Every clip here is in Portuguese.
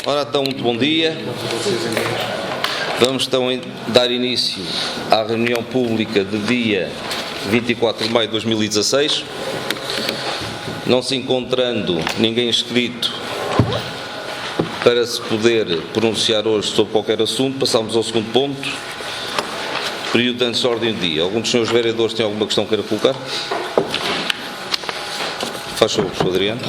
Ora então, muito bom dia. Vamos então dar início à reunião pública de dia 24 de maio de 2016. Não se encontrando ninguém inscrito para se poder pronunciar hoje sobre qualquer assunto, passamos ao segundo ponto, período antes da ordem do dia. Algum dos senhores vereadores tem alguma questão que queira colocar? Faz favor, Sr. Adriano.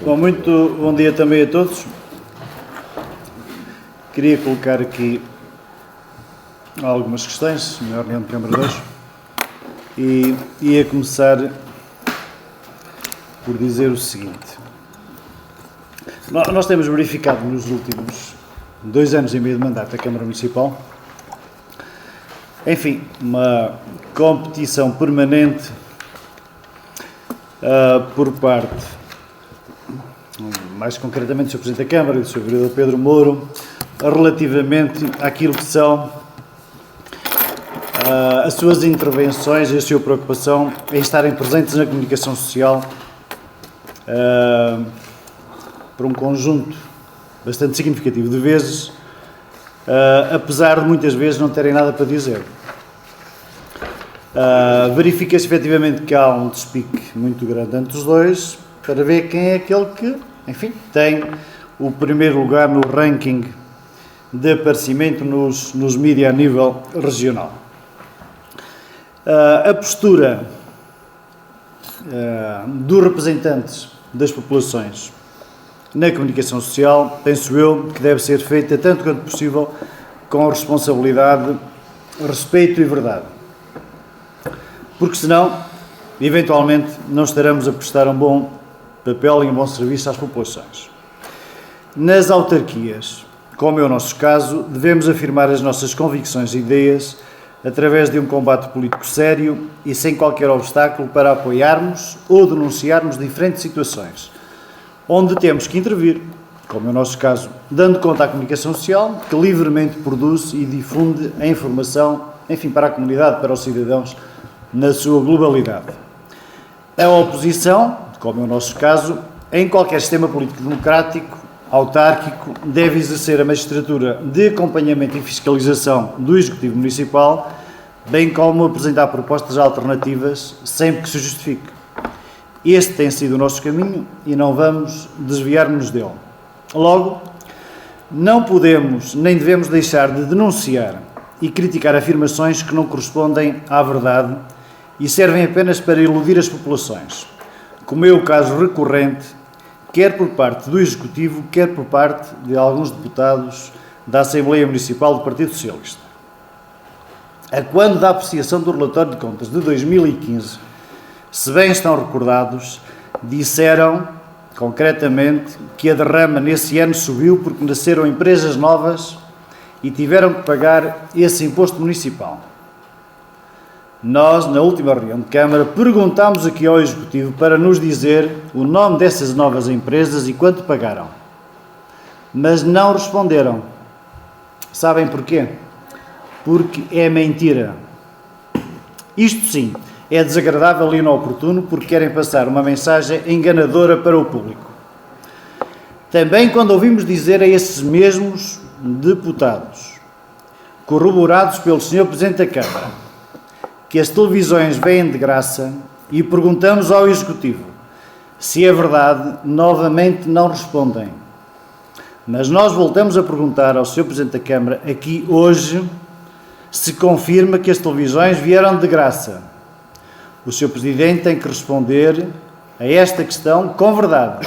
Bom, muito bom dia também a todos. Queria colocar aqui algumas questões na reunião de Câmara de hoje e ia começar por dizer o seguinte. Nós temos verificado nos últimos 2 anos e meio de mandato da Câmara Municipal, enfim, uma competição permanente por parte, mais concretamente do Sr. Presidente da Câmara e do Sr. Vereador Pedro Mouro, relativamente àquilo que são as suas intervenções e a sua preocupação em estarem presentes na comunicação social por um conjunto bastante significativo de vezes, apesar de muitas vezes não terem nada para dizer. Verifica-se efetivamente que há um despique muito grande entre os dois, para ver quem é aquele que, enfim, tem o primeiro lugar no ranking de aparecimento nos mídias a nível regional. A postura dos representantes das populações na comunicação social, penso eu, que deve ser feita tanto quanto possível com responsabilidade, respeito e verdade. Porque senão, eventualmente, não estaremos a prestar um bom papel e um bom serviço às populações. Nas autarquias, como é o nosso caso, devemos afirmar as nossas convicções e ideias através de um combate político sério e sem qualquer obstáculo para apoiarmos ou denunciarmos diferentes situações, onde temos que intervir, como é o nosso caso, dando conta à comunicação social, que livremente produz e difunde a informação, enfim, para a comunidade, para os cidadãos, na sua globalidade. A oposição, como é o nosso caso, em qualquer sistema político democrático, autárquico, deve exercer a magistratura de acompanhamento e fiscalização do Executivo Municipal, bem como apresentar propostas alternativas sempre que se justifique. Este tem sido o nosso caminho e não vamos desviar-nos dele. Logo, não podemos nem devemos deixar de denunciar e criticar afirmações que não correspondem à verdade e servem apenas para iludir as populações, como é o caso recorrente, quer por parte do Executivo, quer por parte de alguns deputados da Assembleia Municipal do Partido Socialista. A quando da apreciação do relatório de contas de 2015, se bem estão recordados, disseram, concretamente, que a derrama nesse ano subiu porque nasceram empresas novas e tiveram que pagar esse imposto municipal. Nós, na última reunião de Câmara, perguntámos aqui ao Executivo para nos dizer o nome dessas novas empresas e quanto pagaram. Mas não responderam. Sabem porquê? Porque é mentira. Isto sim, é desagradável e inoportuno porque querem passar uma mensagem enganadora para o público. Também quando ouvimos dizer a esses mesmos deputados, corroborados pelo Sr. Presidente da Câmara, que as televisões vêm de graça e perguntamos ao Executivo se é verdade, novamente não respondem. Mas nós voltamos a perguntar ao Sr. Presidente da Câmara, aqui hoje, se confirma que as televisões vieram de graça. O Sr. Presidente tem que responder a esta questão com verdade.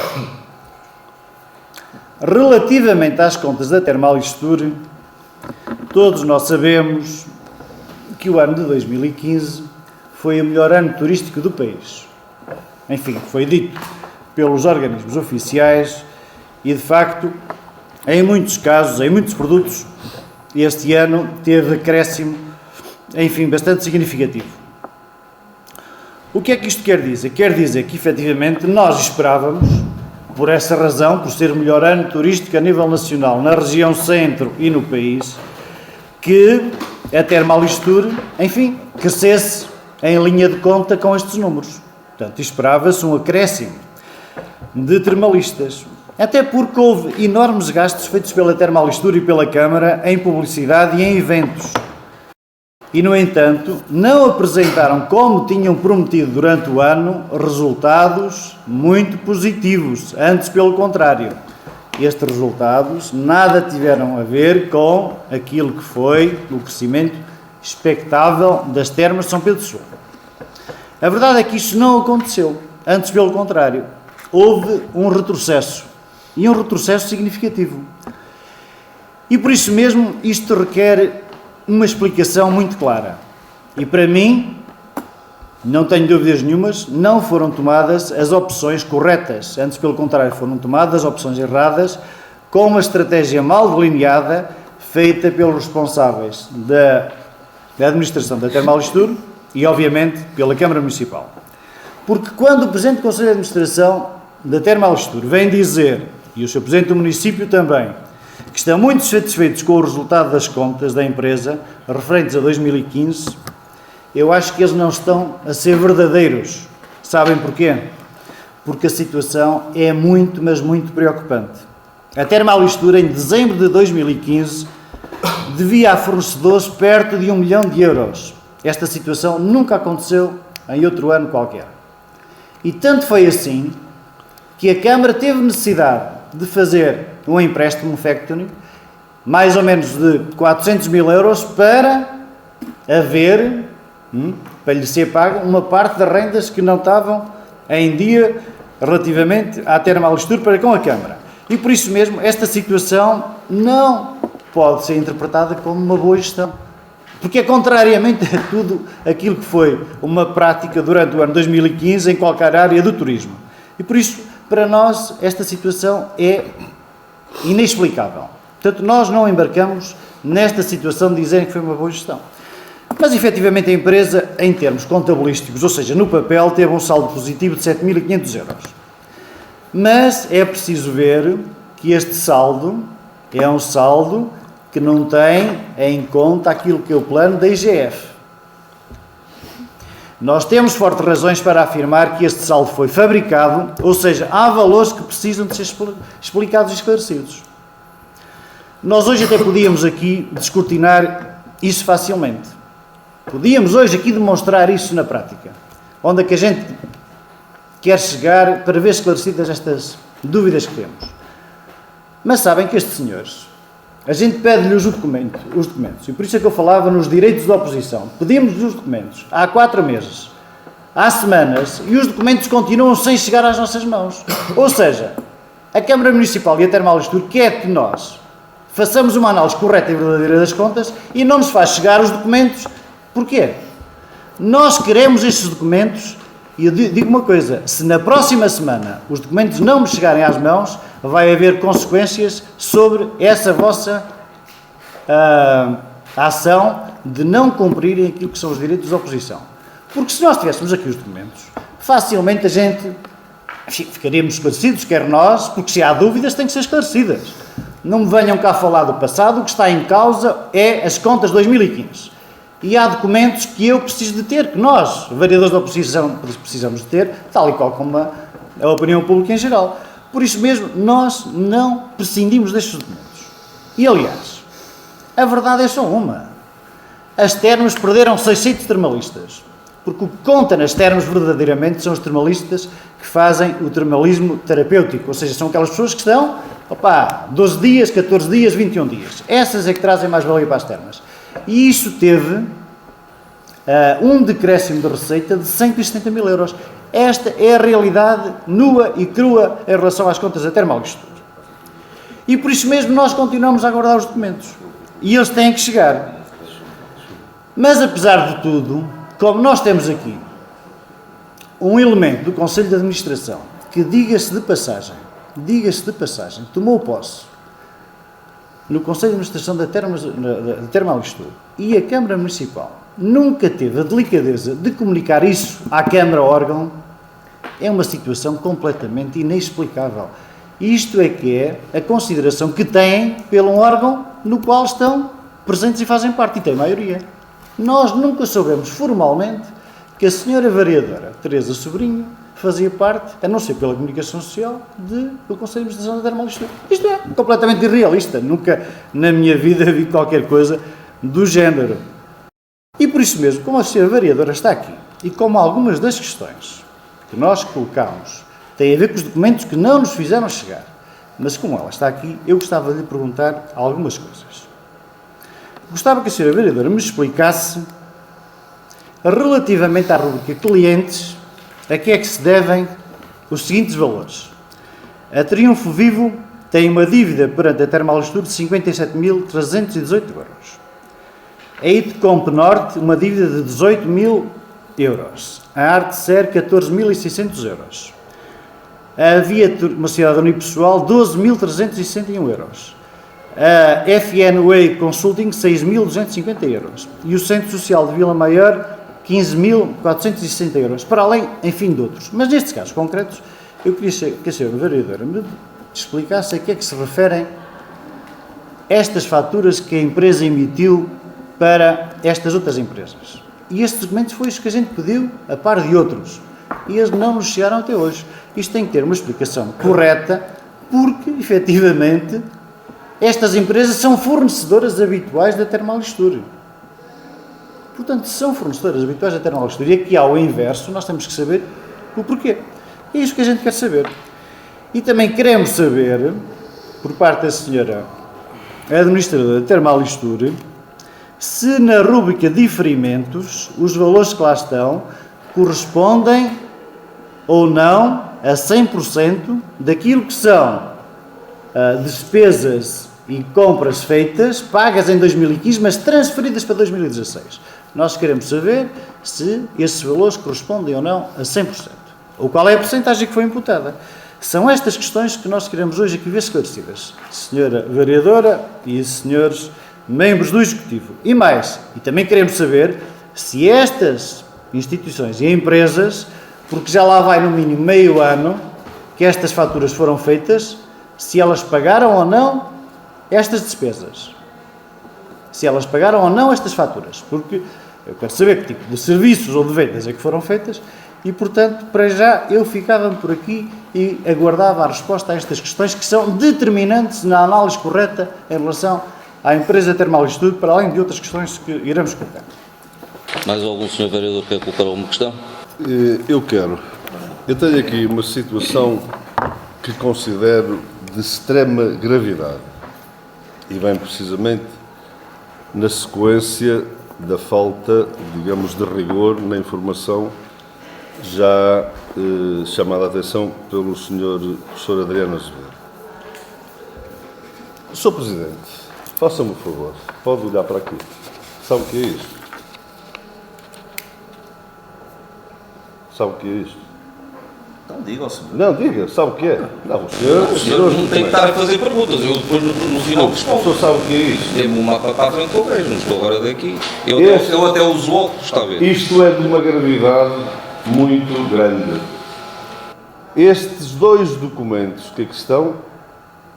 Relativamente às contas da Termalistur, todos nós sabemos que o ano de 2015 foi o melhor ano turístico do país. Enfim, foi dito pelos organismos oficiais e, de facto, em muitos casos, em muitos produtos, este ano teve acréscimo, enfim, bastante significativo. O que é que isto quer dizer? Quer dizer que, efetivamente, nós esperávamos, por essa razão, por ser o melhor ano turístico a nível nacional, na região centro e no país, que a Termalistur, enfim, crescesse em linha de conta com estes números. Portanto, esperava-se um acréscimo de termalistas. Até porque houve enormes gastos feitos pela Termalistur e pela Câmara em publicidade e em eventos. E, no entanto, não apresentaram, como tinham prometido durante o ano, resultados muito positivos. Antes, pelo contrário. Estes resultados nada tiveram a ver com aquilo que foi o crescimento expectável das termas de São Pedro Sul. A verdade é que isto não aconteceu. Antes, pelo contrário. Houve um retrocesso. E um retrocesso significativo. E por isso mesmo, isto requer uma explicação muito clara. E para mim, não tenho dúvidas nenhumas, não foram tomadas as opções corretas. Antes, pelo contrário, foram tomadas opções erradas, com uma estratégia mal delineada, feita pelos responsáveis da administração da Termalistur e, obviamente, pela Câmara Municipal. Porque quando o Presidente do Conselho de Administração da Termalistur vem dizer, e o Sr. Presidente do Município também, que estão muito satisfeitos com o resultado das contas da empresa, referentes a 2015, eu acho que eles não estão a ser verdadeiros. Sabem porquê? Porque a situação é muito, mas muito preocupante. A Termalistur, em dezembro de 2015, devia a fornecedores perto de 1 milhão de euros. Esta situação nunca aconteceu em outro ano qualquer. E tanto foi assim que a Câmara teve necessidade de fazer um empréstimo, um factoring, mais ou menos de 400 mil euros para haver, para lhe ser paga, uma parte das rendas que não estavam em dia relativamente à Termalistur para com a Câmara. E por isso mesmo, esta situação não pode ser interpretada como uma boa gestão. Porque é contrariamente a tudo aquilo que foi uma prática durante o ano 2015 em qualquer área do turismo. E por isso, para nós, esta situação é inexplicável. Portanto, nós não embarcamos nesta situação de dizerem que foi uma boa gestão. Mas, efetivamente, a empresa, em termos contabilísticos, ou seja, no papel, teve um saldo positivo de 7.500 euros. Mas é preciso ver que este saldo é um saldo que não tem em conta aquilo que é o plano da IGF. Nós temos fortes razões para afirmar que este saldo foi fabricado, ou seja, há valores que precisam de ser explicados e esclarecidos. Nós hoje até podíamos aqui descortinar isso facilmente. Podíamos hoje aqui demonstrar isso na prática. Onde é que a gente quer chegar para ver esclarecidas estas dúvidas que temos. Mas sabem que estes senhores, a gente pede-lhes os documentos, e por isso é que eu falava nos direitos da oposição. Pedimos-lhes os documentos há 4 meses, há semanas, e os documentos continuam sem chegar às nossas mãos. Ou seja, a Câmara Municipal e a Termalistur quer que nós façamos uma análise correta e verdadeira das contas e não nos faz chegar os documentos. Porquê? Nós queremos estes documentos, e eu digo uma coisa, se na próxima semana os documentos não me chegarem às mãos, vai haver consequências sobre essa vossa ação de não cumprirem aquilo que são os direitos da oposição. Porque se nós tivéssemos aqui os documentos, facilmente a gente ficaríamos esclarecidos, quer nós, porque se há dúvidas têm que ser esclarecidas. Não me venham cá falar do passado, o que está em causa é as contas de 2015. E há documentos que eu preciso de ter, que nós, vereadores da oposição, precisamos de ter, tal e qual como a opinião pública em geral. Por isso mesmo, nós não prescindimos destes documentos. E, aliás, a verdade é só uma. As termas perderam 600 termalistas. Porque o que conta nas termas verdadeiramente são os termalistas que fazem o termalismo terapêutico. Ou seja, são aquelas pessoas que estão, 12 dias, 14 dias, 21 dias. Essas é que trazem mais valia para as termas. E isso teve um decréscimo de receita de 170 mil euros. Esta é a realidade nua e crua em relação às contas da Termalistur. E por isso mesmo nós continuamos a aguardar os documentos. E eles têm que chegar. Mas apesar de tudo, como nós temos aqui um elemento do Conselho de Administração que, diga-se de passagem, tomou posse no Conselho de Administração da Termalistur e a Câmara Municipal nunca teve a delicadeza de comunicar isso à Câmara órgão, é uma situação completamente inexplicável. Isto é que é a consideração que têm pelo órgão no qual estão presentes e fazem parte, e têm maioria. Nós nunca soubemos formalmente que a senhora vereadora Teresa Sobrinho fazia parte, a não ser pela comunicação social, do Conselho de Administração da Termolistura. Isto é completamente irrealista. Nunca na minha vida vi qualquer coisa do género. E por isso mesmo, como a senhora vereadora está aqui, e como algumas das questões que nós colocámos têm a ver com os documentos que não nos fizeram chegar, mas como ela está aqui, eu gostava de lhe perguntar algumas coisas. Gostava que a senhora vereadora me explicasse, relativamente à rubrica clientes, a que é que se devem os seguintes valores. A Triunfo Vivo tem uma dívida perante a Termolistura de 57.318 euros. A Itcomp Norte, uma dívida de 18.000 euros. A Arteser, 14.600 euros. A Viatur, uma sociedade unipessoal, 12.361 euros. A FN Way Consulting, 6.250 euros. E o Centro Social de Vila Maior, 15.460 euros. Para além, enfim, de outros. Mas nestes casos concretos, eu queria que a senhora vereadora me explicasse a que é que se referem estas faturas que a empresa emitiu para estas outras empresas. E estes documentos foi os que a gente pediu, a par de outros. E eles não nos chegaram até hoje. Isto tem que ter uma explicação correta, porque, efetivamente, estas empresas são fornecedoras habituais da Termolistura. Portanto, são fornecedoras habituais da Termolistura. E aqui, ao inverso, nós temos que saber o porquê. É isso que a gente quer saber. E também queremos saber, por parte da senhora administradora da Termolistura, se na rúbrica diferimentos os valores que lá estão correspondem ou não a 100% daquilo que são despesas e compras feitas, pagas em 2015, mas transferidas para 2016. Nós queremos saber se esses valores correspondem ou não a 100%. Ou qual é a porcentagem que foi imputada. São estas questões que nós queremos hoje aqui ver esclarecidas. Senhora vereadora e senhores membros do Executivo. E mais, e também queremos saber se estas instituições e empresas, porque já lá vai no mínimo meio ano que estas faturas foram feitas, se elas pagaram ou não estas despesas. Se elas pagaram ou não estas faturas. Porque eu quero saber que tipo de serviços ou de vendas é que foram feitas e, portanto, para já eu ficava por aqui e aguardava a resposta a estas questões que são determinantes na análise correta em relação à empresa Termolistura, para além de outras questões que iremos colocar. Mais algum senhor vereador quer colocar alguma questão? Eu quero. Eu tenho aqui uma situação que considero de extrema gravidade e vem precisamente na sequência da falta, digamos, de rigor na informação já chamada a atenção pelo Sr. Professor Adriano Azevedo. Sr. Presidente, faça-me um favor, pode olhar para aqui. Sabe o que é isto? Sabe o que é isto? Não diga ao senhor. Não, diga, sabe o que é? Não, o senhor não tem que estar a fazer perguntas, eu depois no final O respondo. senhor sabe o que é isto? Dê-me um mapa para a frente que eu vejo, não estou agora daqui. Eu até uso óculos, está a ver? Isto é de uma gravidade muito grande. Estes dois documentos que aqui estão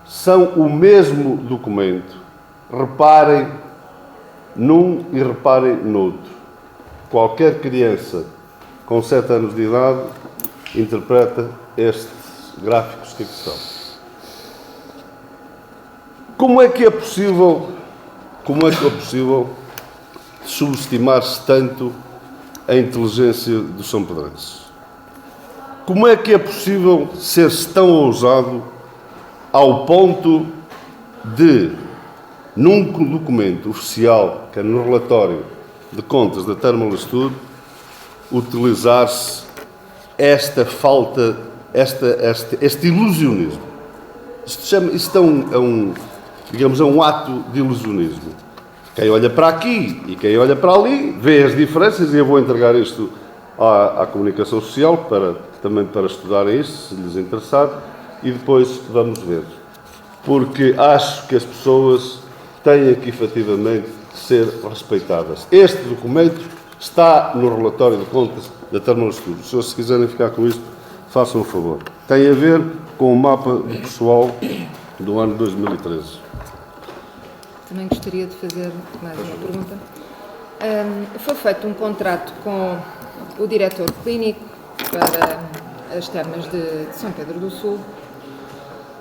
são o mesmo documento. Reparem num e reparem noutro. Qualquer criança com 7 anos de idade interpreta estes gráficos que aqui estão. Como é que é possível subestimar-se tanto a inteligência dos São Pedrenses? Como é que é possível ser-se tão ousado ao ponto de, num documento oficial, que é no relatório de contas da Termolistura, utilizar-se esta falta, este ilusionismo? Isto é um ato de ilusionismo. Quem olha para aqui e quem olha para ali vê as diferenças, e eu vou entregar isto à comunicação social também para estudarem isto, se lhes interessar, e depois vamos ver. Porque acho que as pessoas têm que efetivamente ser respeitadas. Este documento está no relatório de contas da Termolistura. Os senhores, se quiserem ficar com isto, façam um favor. Tem a ver com o mapa do pessoal do ano 2013. também gostaria de fazer mais uma pergunta. Foi feito um contrato com o diretor clínico para as termas de São Pedro do Sul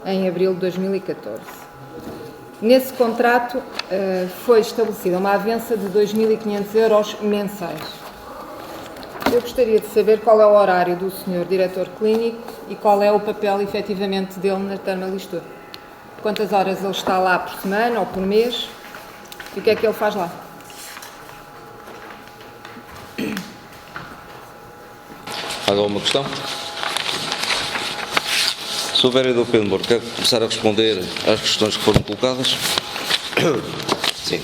em abril de 2014. Nesse contrato foi estabelecida uma avança de 2.500 euros mensais. Eu gostaria de saber qual é o horário do senhor diretor clínico e qual é o papel efetivamente dele na Termalistur. Quantas horas ele está lá por semana ou por mês e o que é que ele faz lá? Mais alguma questão? Sr. Vereador Pedro Moura, quer começar a responder às questões que foram colocadas? Sim.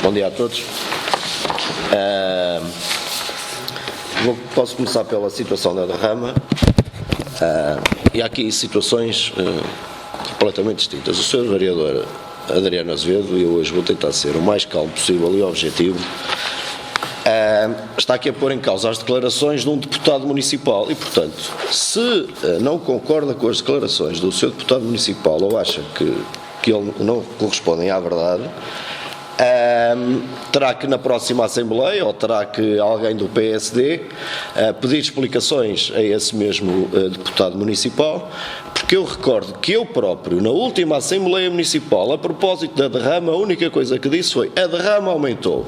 Bom dia a todos. Posso começar pela situação da derrama. E há aqui situações completamente distintas. O Sr. Vereador Adriano Azevedo, e eu hoje vou tentar ser o mais calmo possível e objetivo, está aqui a pôr em causa as declarações de um deputado municipal e, portanto, se não concorda com as declarações do seu deputado municipal ou acha que ele não correspondem à verdade, terá que na próxima Assembleia, ou terá que alguém do PSD pedir explicações a esse mesmo deputado municipal, porque eu recordo que eu próprio, na última Assembleia Municipal, a propósito da derrama, a única coisa que disse foi: a derrama aumentou.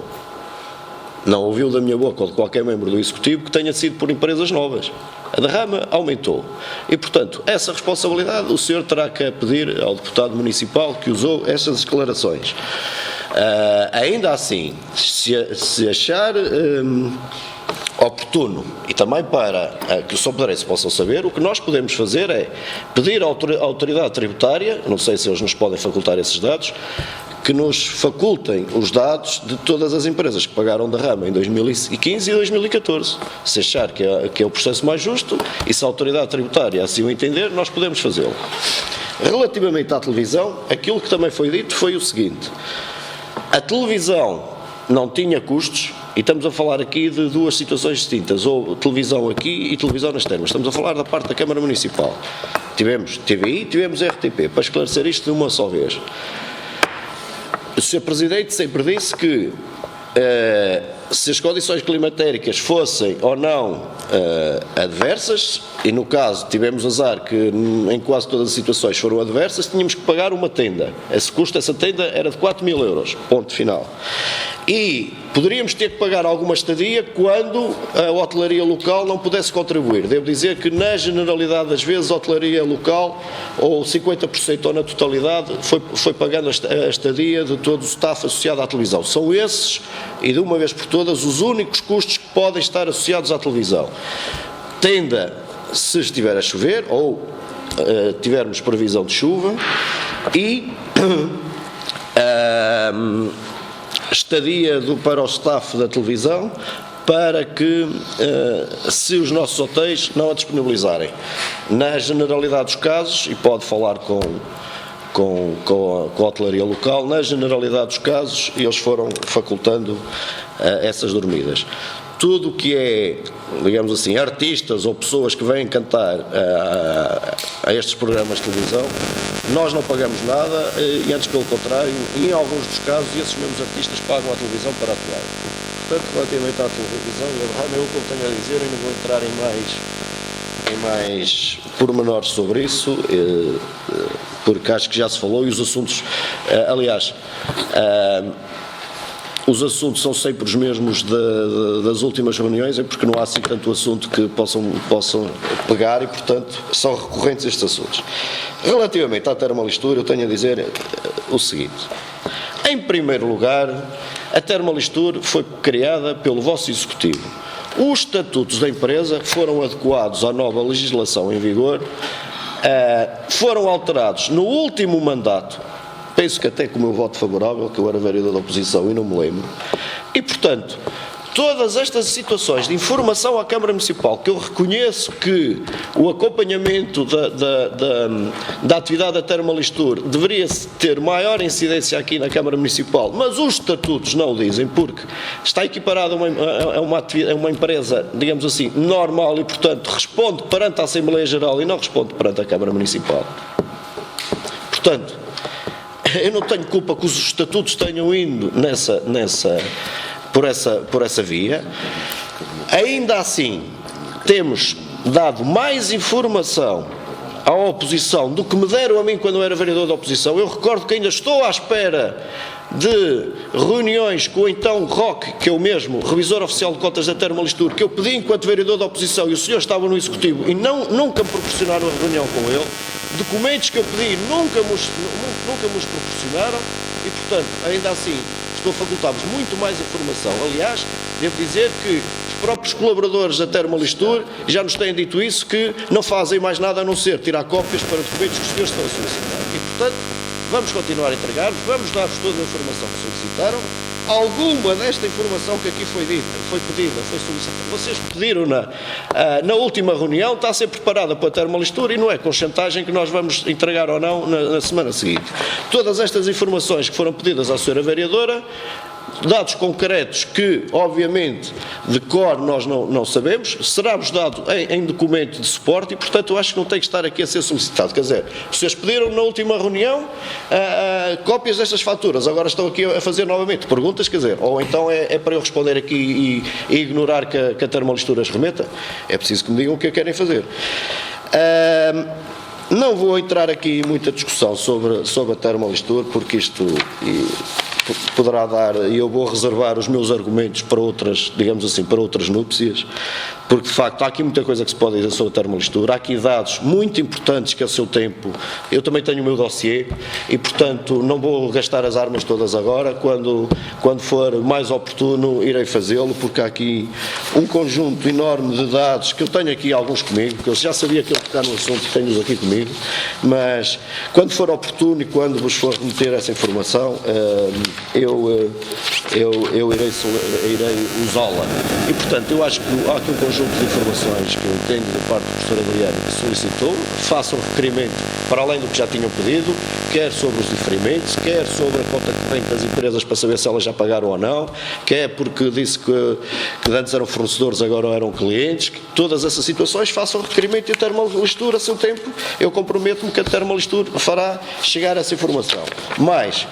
Não ouviu da minha boca ou de qualquer membro do Executivo que tenha sido por empresas novas. A derrama aumentou. E, portanto, essa responsabilidade o senhor terá que pedir ao deputado municipal que usou estas declarações. Ainda assim, se achar oportuno, e também para que os soberanços possam saber, o que nós podemos fazer é pedir à autoridade tributária, não sei se eles nos podem facultar esses dados, que nos facultem os dados de todas as empresas que pagaram derrama em 2015 e 2014. Se achar que é o processo mais justo e se a autoridade tributária assim o entender, nós podemos fazê-lo. Relativamente à televisão, aquilo que também foi dito foi o seguinte: a televisão não tinha custos, e estamos a falar aqui de duas situações distintas, ou televisão aqui e televisão nas termas. Estamos a falar da parte da Câmara Municipal. Tivemos TVI e tivemos RTP, para esclarecer isto de uma só vez. O Sr. Presidente sempre disse que se as condições climatéricas fossem ou não adversas, e no caso tivemos azar que em quase todas as situações foram adversas, tínhamos que pagar uma tenda. Esse custo dessa tenda era de 4.000 euros, ponto final. E poderíamos ter que pagar alguma estadia quando a hotelaria local não pudesse contribuir. Devo dizer que na generalidade das vezes a hotelaria local, ou 50% ou na totalidade, foi pagando a estadia de todo o staff associado à televisão. São esses, e de uma vez por todas, os únicos custos que podem estar associados à televisão. Tenda, se estiver a chover, ou tivermos previsão de chuva, e estadia para o staff da televisão, para que, se os nossos hotéis não a disponibilizarem. Na generalidade dos casos, e pode falar com a hotelaria local, na generalidade dos casos, eles foram facultando essas dormidas. Tudo o que é, digamos assim, artistas ou pessoas que vêm cantar a estes programas de televisão, nós não pagamos nada, e antes pelo contrário, e em alguns dos casos esses mesmos artistas pagam a televisão para atuar. Portanto, relativamente à televisão, é o que eu tenho a dizer, e não vou entrar em mais pormenores sobre isso, porque acho que já se falou, e os assuntos, aliás, os assuntos são sempre os mesmos das últimas reuniões, é porque não há assim tanto assunto que possam pegar, e, portanto, são recorrentes estes assuntos. Relativamente à Termalistur, eu tenho a dizer o seguinte: em primeiro lugar, a Termalistur foi criada pelo vosso Executivo. Os estatutos da empresa foram adequados à nova legislação em vigor, foram alterados no último mandato, penso que até com o meu voto favorável, que eu era vereador da oposição e não me lembro, e, portanto, todas estas situações de informação à Câmara Municipal, que eu reconheço que o acompanhamento da atividade da Termalistur deveria ter maior incidência aqui na Câmara Municipal, mas os estatutos não o dizem, porque está equiparada a uma empresa, digamos assim, normal, e, portanto, responde perante a Assembleia Geral e não responde perante a Câmara Municipal. Portanto, eu não tenho culpa que os estatutos tenham ido por essa via. Ainda assim, temos dado mais informação à oposição do que me deram a mim quando eu era vereador da oposição. Eu recordo que ainda estou à espera de reuniões com o então Roque, que é o mesmo revisor oficial de cotas da Termalistur, que eu pedi enquanto vereador da oposição, e o senhor estava no executivo e nunca me proporcionaram a reunião com ele. Documentos que eu pedi nunca me proporcionaram e, portanto, ainda assim estou facultados muito mais informação. Aliás, devo dizer que os próprios colaboradores da Termalistur já nos têm dito isso, que não fazem mais nada a não ser tirar cópias para documentos que os senhores estão a solicitar. E, portanto, vamos continuar a entregar-vos, vamos dar-vos toda a informação que solicitaram. Alguma desta informação que aqui foi dita, foi pedida, foi solicitada, vocês pediram na última reunião, está a ser preparada para a Termalistur e não é com chantagem que nós vamos entregar ou não na semana seguinte. Todas estas informações que foram pedidas à senhora vereadora, dados concretos que, obviamente, de cor nós não sabemos, será-vos dado em documento de suporte e, portanto, eu acho que não tem que estar aqui a ser solicitado. Quer dizer, vocês pediram na última reunião cópias destas faturas, agora estão aqui a fazer novamente perguntas, quer dizer, ou então é para eu responder aqui e ignorar que a Termalistur as remeta? É preciso que me digam o que querem fazer. Não vou entrar aqui em muita discussão sobre a Termalistur, porque isto poderá dar, e eu vou reservar os meus argumentos para outras, digamos assim, para outras núpcias, porque de facto há aqui muita coisa que se pode dizer sobre a Termalistur, há aqui dados muito importantes que a seu tempo, eu também tenho o meu dossiê e portanto não vou gastar as armas todas agora, quando for mais oportuno irei fazê-lo, porque há aqui um conjunto enorme de dados que eu tenho aqui alguns comigo, que eu já sabia que eu tocar no assunto e tenho-os aqui comigo, mas quando for oportuno e quando vos for remeter essa informação, eu irei usá-la. E, portanto, eu acho que há aqui um conjunto de informações que eu tenho da parte do professor Adriano que solicitou, façam requerimento para além do que já tinham pedido, quer sobre os diferimentos, quer sobre a conta que tem das empresas para saber se elas já pagaram ou não, quer porque disse que antes eram fornecedores, agora eram clientes, que todas essas situações façam requerimento e a Termalistur, a seu tempo, eu comprometo-me que a Termalistur fará chegar essa informação. Mas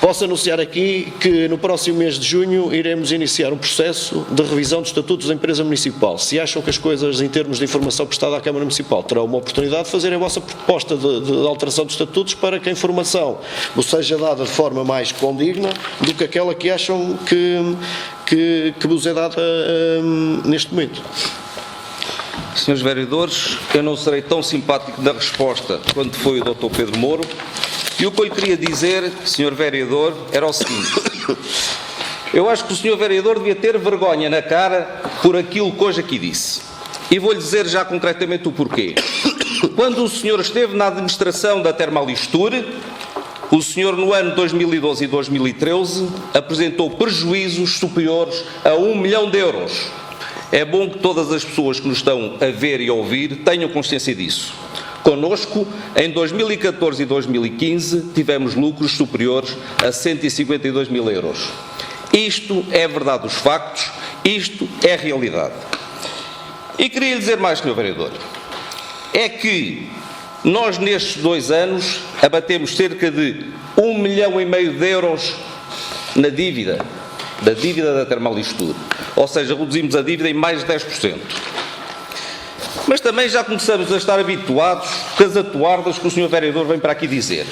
posso anunciar aqui que no próximo mês de junho iremos iniciar um processo de revisão dos estatutos da empresa municipal. Se acham que as coisas em termos de informação prestada à Câmara Municipal terão uma oportunidade de fazer a vossa proposta de alteração dos estatutos para que a informação vos seja dada de forma mais condigna do que aquela que acham que vos é dada neste momento. Senhores vereadores, eu não serei tão simpático na resposta quanto foi o Dr. Pedro Mouro. E o que eu lhe queria dizer, Sr. Vereador, era o seguinte: eu acho que o Sr. Vereador devia ter vergonha na cara por aquilo que hoje aqui disse. E vou-lhe dizer já concretamente o porquê. Quando o senhor esteve na administração da Termalistur, o senhor no ano 2012 e 2013 apresentou prejuízos superiores a 1 milhão de euros. É bom que todas as pessoas que nos estão a ver e a ouvir tenham consciência disso. Connosco, em 2014 e 2015, tivemos lucros superiores a 152 mil euros. Isto é verdade dos factos, isto é realidade. E queria lhe dizer mais, Sr. Vereador, é que nós nestes 2 anos abatemos cerca de 1,5 milhão de euros na dívida, da Termalistur. Ou seja, reduzimos a dívida em mais de 10%. Mas também já começamos a estar habituados com as atuardas que o Sr. Vereador vem para aqui dizer.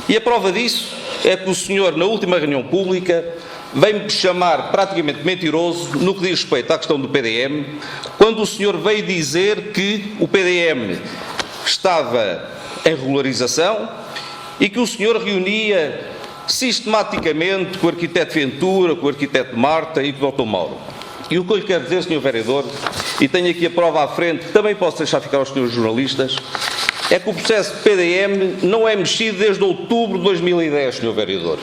E a prova disso é que o senhor, na última reunião pública, vem-me chamar praticamente mentiroso no que diz respeito à questão do PDM, quando o senhor veio dizer que o PDM estava em regularização e que o senhor reunia sistematicamente com o arquiteto Ventura, com o arquiteto Marta e com o Dr. Mauro. E o que eu lhe quero dizer, Sr. Vereador, e tenho aqui a prova à frente, que também posso deixar ficar aos senhores jornalistas, é que o processo de PDM não é mexido desde outubro de 2010, Sr. Vereador.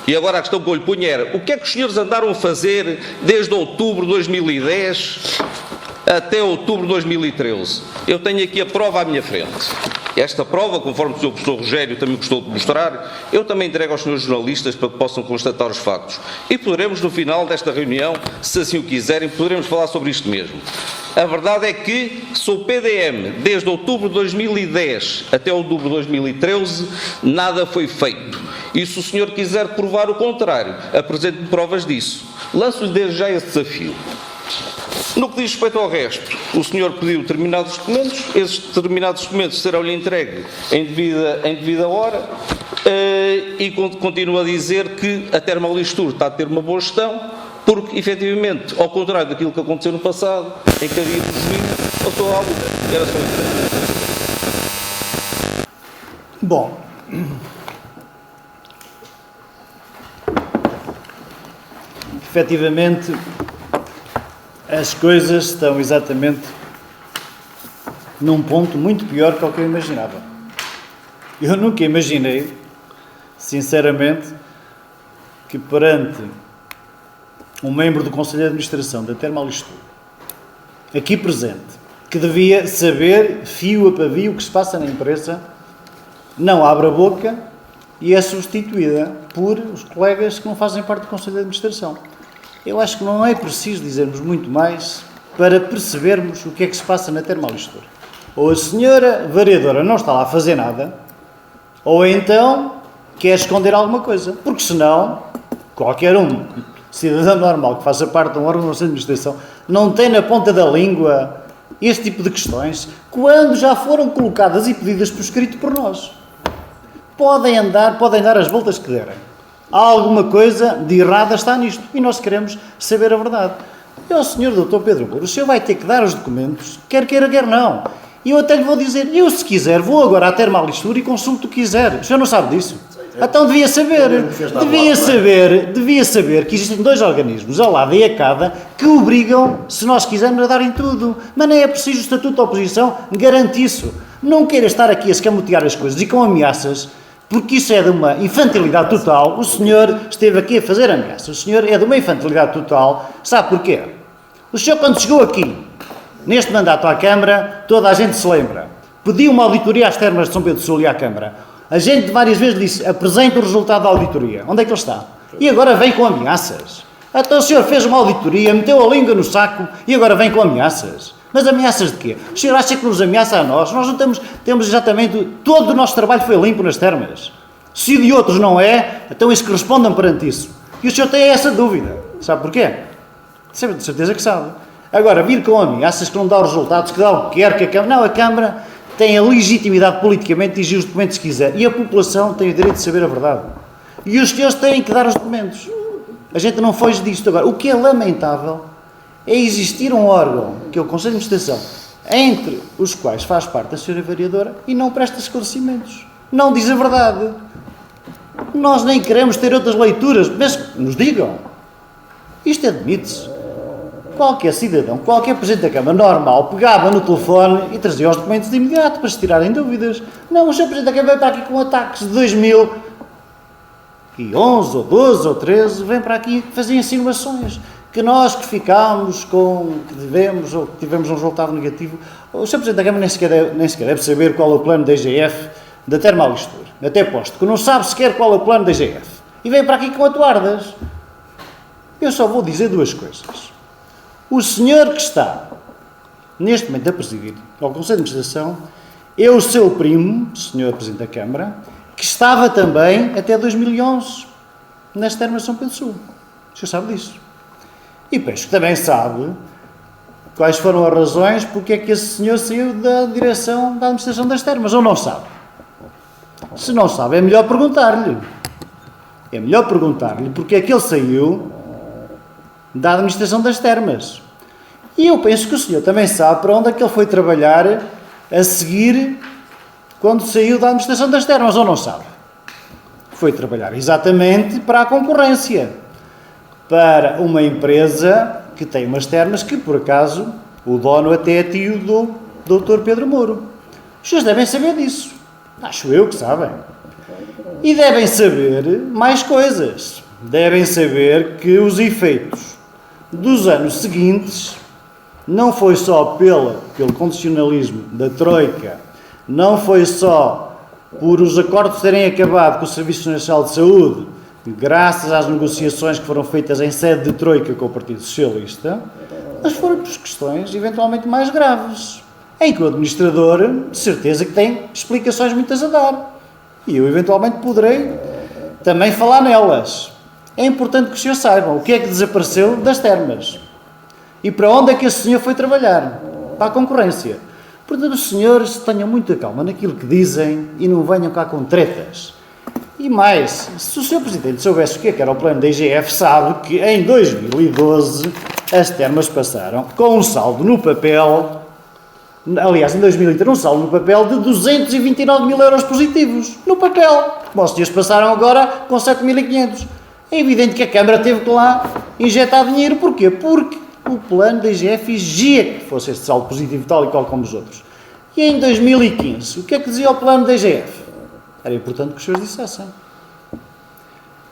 E agora a questão que eu lhe punha era: o que é que os senhores andaram a fazer desde outubro de 2010 até outubro de 2013? Eu tenho aqui a prova à minha frente. Esta prova, conforme o Sr. Professor Rogério também gostou de mostrar, eu também entrego aos senhores jornalistas para que possam constatar os factos. E poderemos, no final desta reunião, se assim o quiserem, poderemos falar sobre isto mesmo. A verdade é que, sou PDM, desde outubro de 2010 até outubro de 2013, nada foi feito. E se o senhor quiser provar o contrário, apresente-me provas disso. Lanço-lhe desde já esse desafio. No que diz respeito ao resto, o senhor pediu determinados documentos, esses determinados documentos serão-lhe entregues em devida hora, e continuo a dizer que a Termolistur está a ter uma boa gestão, porque, efetivamente, ao contrário daquilo que aconteceu no passado, em que havia prejuízo, passou à luta. Era só isso. Bom, efetivamente, as coisas estão exatamente num ponto muito pior que o que eu imaginava. Eu nunca imaginei, sinceramente, que perante um membro do Conselho de Administração da Termolistur, aqui presente, que devia saber, fio a pavio, o que se passa na empresa, não abre a boca e é substituída por os colegas que não fazem parte do Conselho de Administração. Eu acho que não é preciso dizermos muito mais para percebermos o que é que se passa na Termolistur. Ou a senhora vereadora não está lá a fazer nada, ou então quer esconder alguma coisa, porque senão qualquer cidadão normal que faça parte de um órgão do Conselho de Administração não tem na ponta da língua este tipo de questões, quando já foram colocadas e pedidas por escrito por nós. Podem dar as voltas que derem. Há alguma coisa de errada está nisto e nós queremos saber a verdade. E ao Sr. Dr. Pedro Moura, o senhor vai ter que dar os documentos, quer queira, quer não. E eu até lhe vou dizer, eu se quiser vou agora à Termolistur e consulto o que quiser. O senhor não sabe disso? Então devia saber que existem dois organismos, ao lado e a cada, que obrigam, se nós quisermos, a darem tudo. Mas nem é preciso o Estatuto da Oposição garante isso. Não queira estar aqui a escamotear as coisas e com ameaças, porque isso é de uma infantilidade total. O senhor esteve aqui a fazer ameaças. O senhor é de uma infantilidade total. Sabe porquê? O senhor, quando chegou aqui, neste mandato à Câmara, toda a gente se lembra, pediu uma auditoria às termas de São Pedro do Sul e à Câmara. A gente várias vezes disse, apresente o resultado da auditoria. Onde é que ele está? E agora vem com ameaças. Então o senhor fez uma auditoria, meteu a língua no saco e agora vem com ameaças. Mas ameaças de quê? O senhor acha que nos ameaça a nós? Nós não temos exatamente... Todo o nosso trabalho foi limpo nas termas. Se de outros não é, então eles que respondam perante isso. E o senhor tem essa dúvida. Sabe porquê? De certeza que sabe. Agora, vir com ameaças que não dá os resultados, que dá o que quer que a Câmara... Não, a Câmara tem a legitimidade politicamente de exigir os documentos que quiser. E a população tem o direito de saber a verdade. E os senhores têm que dar os documentos. A gente não foge disto agora. O que é lamentável é existir um órgão, que é o Conselho de Administração, entre os quais faz parte a senhora vereadora e não presta esclarecimentos. Não diz a verdade. Nós nem queremos ter outras leituras, mas nos digam. Isto admite-se. Qualquer cidadão, qualquer Presidente da Câmara normal, pegava no telefone e trazia os documentos de imediato para se tirarem dúvidas. Não, o Sr. Presidente da Câmara está aqui com ataques de 2011, ou 12, ou 13, vem para aqui fazer insinuações. Que nós que ficámos com, que devemos, ou que tivemos um resultado negativo. O Sr. Presidente da Câmara nem sequer deve saber qual é o plano da IGF da Termolistur. Até posto que não sabe sequer qual é o plano da IGF. E vem para aqui com atuardas. Eu só vou dizer duas coisas. O senhor que está, neste momento, a presidir ao Conselho de Administração, é o seu primo, senhor Presidente da Câmara, que estava também até 2011 nas termas de São Pedro do Sul. O senhor sabe disso. E penso que também sabe quais foram as razões porque é que esse senhor saiu da direção da administração das termas, ou não sabe? Se não sabe, é melhor perguntar-lhe. É melhor perguntar-lhe porque é que ele saiu da administração das termas. E eu penso que o senhor também sabe para onde é que ele foi trabalhar a seguir quando saiu da administração das termas, ou não sabe? Foi trabalhar exatamente para a concorrência. Para uma empresa que tem umas termas que, por acaso, o dono até é tio do Dr. Pedro Mouro. Os senhores devem saber disso. Acho eu que sabem. E devem saber mais coisas. Devem saber que os efeitos dos anos seguintes não foi só pelo condicionalismo da Troika Não foi só por os acordos terem acabado com o Serviço Nacional de Saúde, graças às negociações que foram feitas em sede de troika com o Partido Socialista, mas foram por questões eventualmente mais graves, em que o administrador, de certeza que tem explicações muitas a dar. E eu eventualmente poderei também falar nelas. É importante que os senhores saibam o que é que desapareceu das termas. E para onde é que esse senhor foi trabalhar? Para a concorrência. Portanto, os senhores tenham muita calma naquilo que dizem e não venham cá com tretas. E mais, se o Sr. Presidente soubesse o que era o plano da IGF, sabe que em 2012 as termas passaram com um saldo no papel, aliás, em 2013 um saldo no papel de 229 mil euros positivos. No papel. Como os senhores passaram agora com 7.500. É evidente que a Câmara teve que lá injetar dinheiro. Porquê? Porque o plano da IGF exigia que fosse este saldo positivo tal e qual como os outros. E em 2015, o que é que dizia o plano da IGF? Era importante que os senhores dissessem.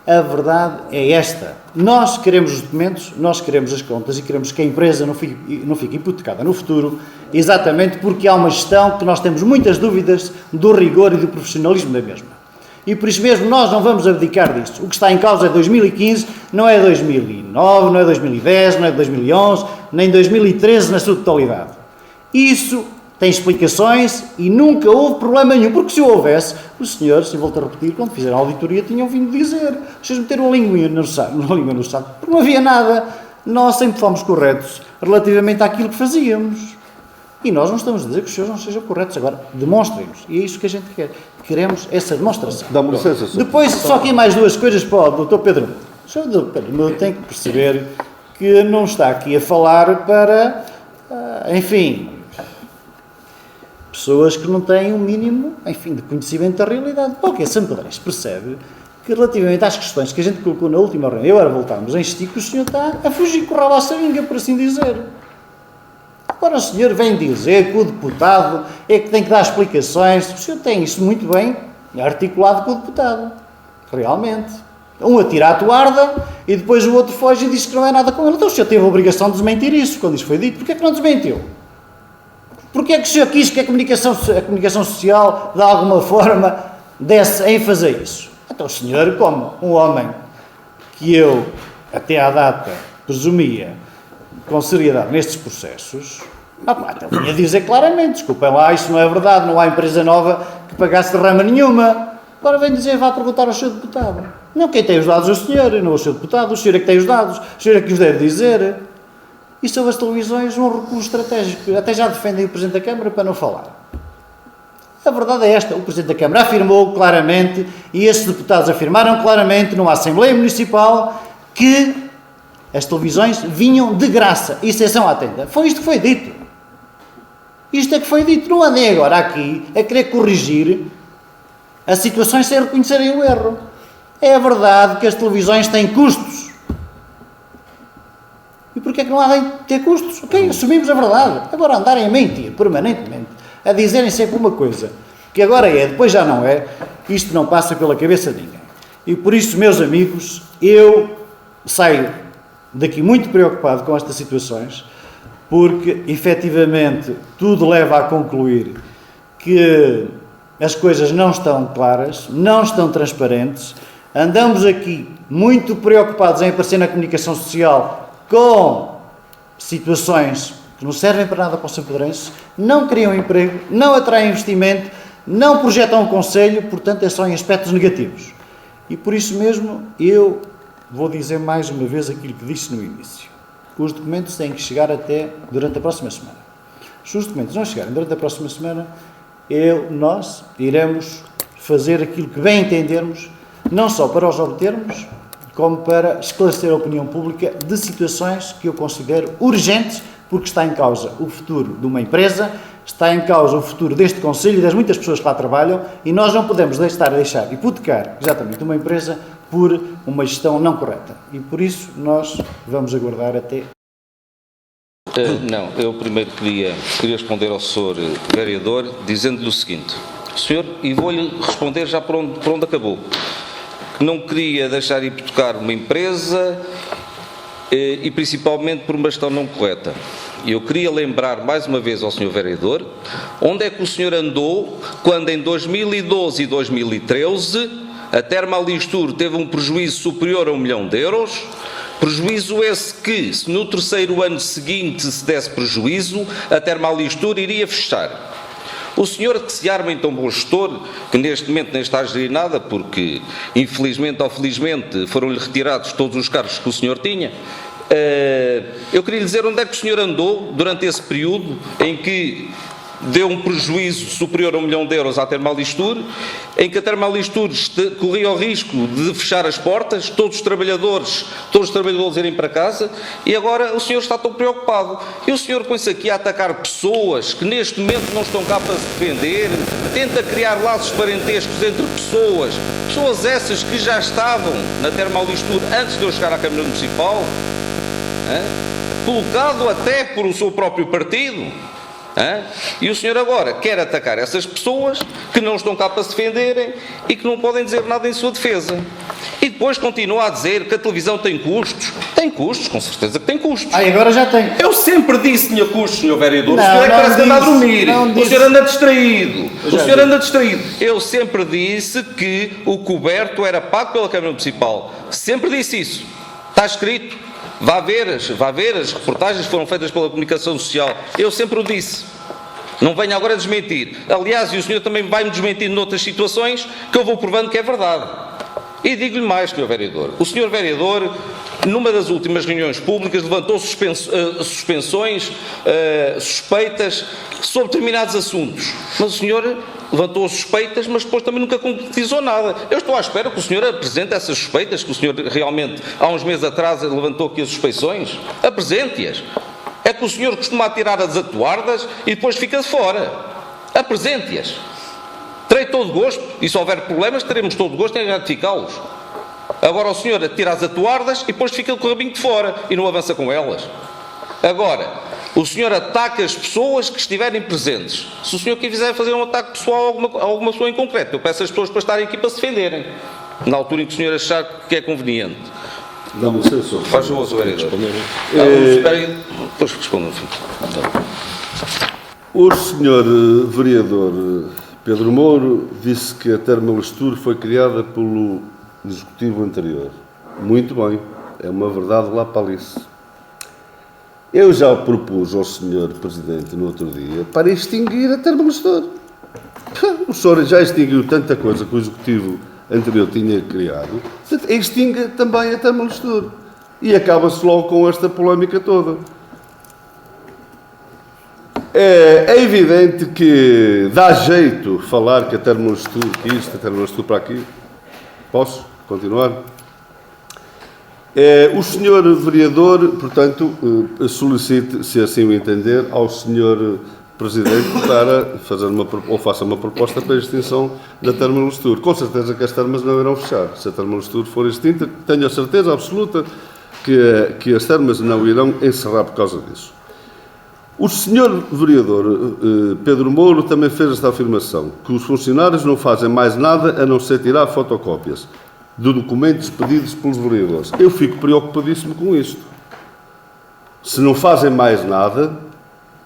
A verdade é esta. Nós queremos os documentos, nós queremos as contas e queremos que a empresa não fique hipotecada no futuro, exatamente porque há uma gestão que nós temos muitas dúvidas do rigor e do profissionalismo da mesma. E por isso mesmo nós não vamos abdicar disto. O que está em causa é 2015, não é 2009, não é 2010, não é 2011, nem 2013 na sua totalidade. Isso tem explicações e nunca houve problema nenhum, porque se houvesse, os senhores, e volto a repetir, quando fizeram a auditoria tinham vindo dizer, vocês meteram a língua no saco, porque não havia nada. Nós sempre fomos corretos relativamente àquilo que fazíamos. E nós não estamos a dizer que os senhores não sejam corretos, agora demonstrem-nos, e é isso que a gente quer. Queremos essa demonstração. Dá-me licença, senhor. Depois, só aqui mais duas coisas para o Dr. Pedro. O Sr. Dr. Pedro tem que perceber que não está aqui a falar para, enfim, pessoas que não têm um mínimo, enfim, de conhecimento da realidade. Qualquer samparense percebe que relativamente às questões que a gente colocou na última reunião, agora voltámos a insistir que o senhor está a fugir com o rabo à seringa, por assim dizer. Agora o senhor vem dizer que o deputado é que tem que dar explicações. O senhor tem isso muito bem articulado com o deputado. Realmente. Um atira à toarda e depois o outro foge e diz que não é nada com ele. Então o senhor teve a obrigação de desmentir isso quando isso foi dito. Porquê é que não desmentiu? Porquê é que o senhor quis que a comunicação social, de alguma forma, desse ênfase a isso? Então o senhor, como um homem que eu, até à data, presumia com seriedade nestes processos, então vinha dizer claramente, desculpem lá, isso não é verdade, não há empresa nova que pagasse derrama nenhuma. Agora vem dizer, vá perguntar ao senhor deputado. Não, quem tem os dados é o senhor, não é o senhor deputado, o senhor é que tem os dados, o senhor é que os deve dizer. E sobre as televisões, um recurso estratégico, até já defendem o Presidente da Câmara para não falar. A verdade é esta, o Presidente da Câmara afirmou claramente, e esses deputados afirmaram claramente, numa Assembleia Municipal, que as televisões vinham de graça, exceção à tenda. Foi isto que foi dito. Isto é que foi dito. Não andem agora aqui a querer corrigir as situações sem reconhecerem o erro. É verdade que as televisões têm custos. E porquê é que não há de ter custos? Ok, assumimos a verdade. Agora andarem a mentir permanentemente, a dizerem sempre uma coisa que agora é, depois já não é, isto não passa pela cabeça de ninguém. E por isso, meus amigos, eu saio daqui muito preocupado com estas situações, porque efetivamente tudo leva a concluir que as coisas não estão claras, não estão transparentes, andamos aqui muito preocupados em aparecer na comunicação social com situações que não servem para nada para o samparense, não criam emprego, não atraem investimento, não projetam um concelho, portanto é só em aspectos negativos. E por isso mesmo eu vou dizer mais uma vez aquilo que disse no início. Os documentos têm que chegar até durante a próxima semana. Se os documentos não chegarem durante a próxima semana, nós iremos fazer aquilo que bem entendermos, não só para os obtermos, como para esclarecer a opinião pública de situações que eu considero urgentes, porque está em causa o futuro de uma empresa, está em causa o futuro deste Conselho e das muitas pessoas que lá trabalham, e nós não podemos deixar hipotecar exatamente uma empresa por uma gestão não correta. E por isso nós vamos aguardar até... Não, eu primeiro queria responder ao Sr. Vereador dizendo-lhe o seguinte, senhor, e vou-lhe responder já por onde acabou, que não queria deixar hipotecar uma empresa e principalmente por uma gestão não correta. eu queria lembrar mais uma vez ao Sr. Vereador, onde é que o senhor andou quando em 2012 e 2013 a Termalistur teve um prejuízo superior a 1 milhão de euros, prejuízo esse que, se no terceiro ano seguinte se desse prejuízo, a Termalistur iria fechar. O senhor que se arma então bom gestor, que neste momento nem está a gerir nada, porque infelizmente ou felizmente foram-lhe retirados todos os cargos que o senhor tinha, eu queria lhe dizer onde é que o senhor andou durante esse período em que deu um prejuízo superior a 1 milhão de euros à Termalistur, em que a Termalistur corria o risco de fechar as portas, todos os trabalhadores irem para casa, e agora o senhor está tão preocupado. E o senhor põe-se aqui a atacar pessoas que neste momento não estão cá para se defender, tenta criar laços parentescos entre pessoas essas que já estavam na Termalistur antes de eu chegar à Câmara Municipal, colocado até por o seu próprio partido. E o senhor agora quer atacar essas pessoas que não estão cá para se defenderem e que não podem dizer nada em sua defesa. E depois continua a dizer que a televisão tem custos. Tem custos, com certeza que tem custos. Agora já tem. Eu sempre disse que tinha custos, senhor vereador. Não, o senhor é que não parece que anda a disse, dormir. não O disse. senhor anda distraído. Eu já disse. Eu sempre disse que o coberto era pago pela Câmara Municipal. Sempre disse isso. Está escrito. Vá ver as reportagens que foram feitas pela comunicação social. Eu sempre o disse. Não venha agora desmentir. Aliás, e o senhor também vai-me desmentindo noutras situações que eu vou provando que é verdade. E digo-lhe mais, senhor vereador. O senhor vereador, numa das últimas reuniões públicas, levantou suspensões, suspeitas sobre determinados assuntos. Mas o senhor levantou suspeitas, mas depois também nunca concretizou nada. Eu estou à espera que o senhor apresente essas suspeitas, que o senhor realmente, há uns meses atrás, levantou aqui as suspeições. Apresente-as. É que o senhor costuma tirar as atuardas e depois fica de fora. Apresente-as. Terei todo o gosto, e se houver problemas, teremos todo o gosto em ratificá-los. Agora o senhor tira as atuardas e depois fica com o rabinho de fora e não avança com elas. Agora, o senhor ataca as pessoas que estiverem presentes. Se o senhor quiser fazer um ataque pessoal a alguma pessoa em concreto, eu peço às pessoas para estarem aqui para se defenderem, na altura em que o senhor achar que é conveniente. Dá-me licença. Faz favor, Sr. Vereador. Espera aí, depois respondo no fim. O senhor vereador Pedro Mouro disse que a Termalistur foi criada pelo Executivo anterior. Muito bem, é uma verdade lá para Alice. Eu já propus ao senhor Presidente no outro dia para extinguir a Termalistur. O senhor já extinguiu tanta coisa que o Executivo anterior tinha criado, extingue também a Termalistur. E acaba-se logo com esta polémica toda. É evidente que dá jeito falar que a Termalistur, que isto, a Termalistur para aqui. Posso continuar? O senhor vereador, portanto, solicite, se assim o entender, ao senhor Presidente para fazer faça uma proposta para a extinção da Termalistur. Com certeza que as termas não irão fechar. Se a Termalistur for extinta, tenho a certeza absoluta que as termas não irão encerrar por causa disso. O senhor vereador Pedro Mouro também fez esta afirmação, que os funcionários não fazem mais nada a não ser tirar fotocópias de documentos pedidos pelos vereadores. Eu fico preocupadíssimo com isto. Se não fazem mais nada,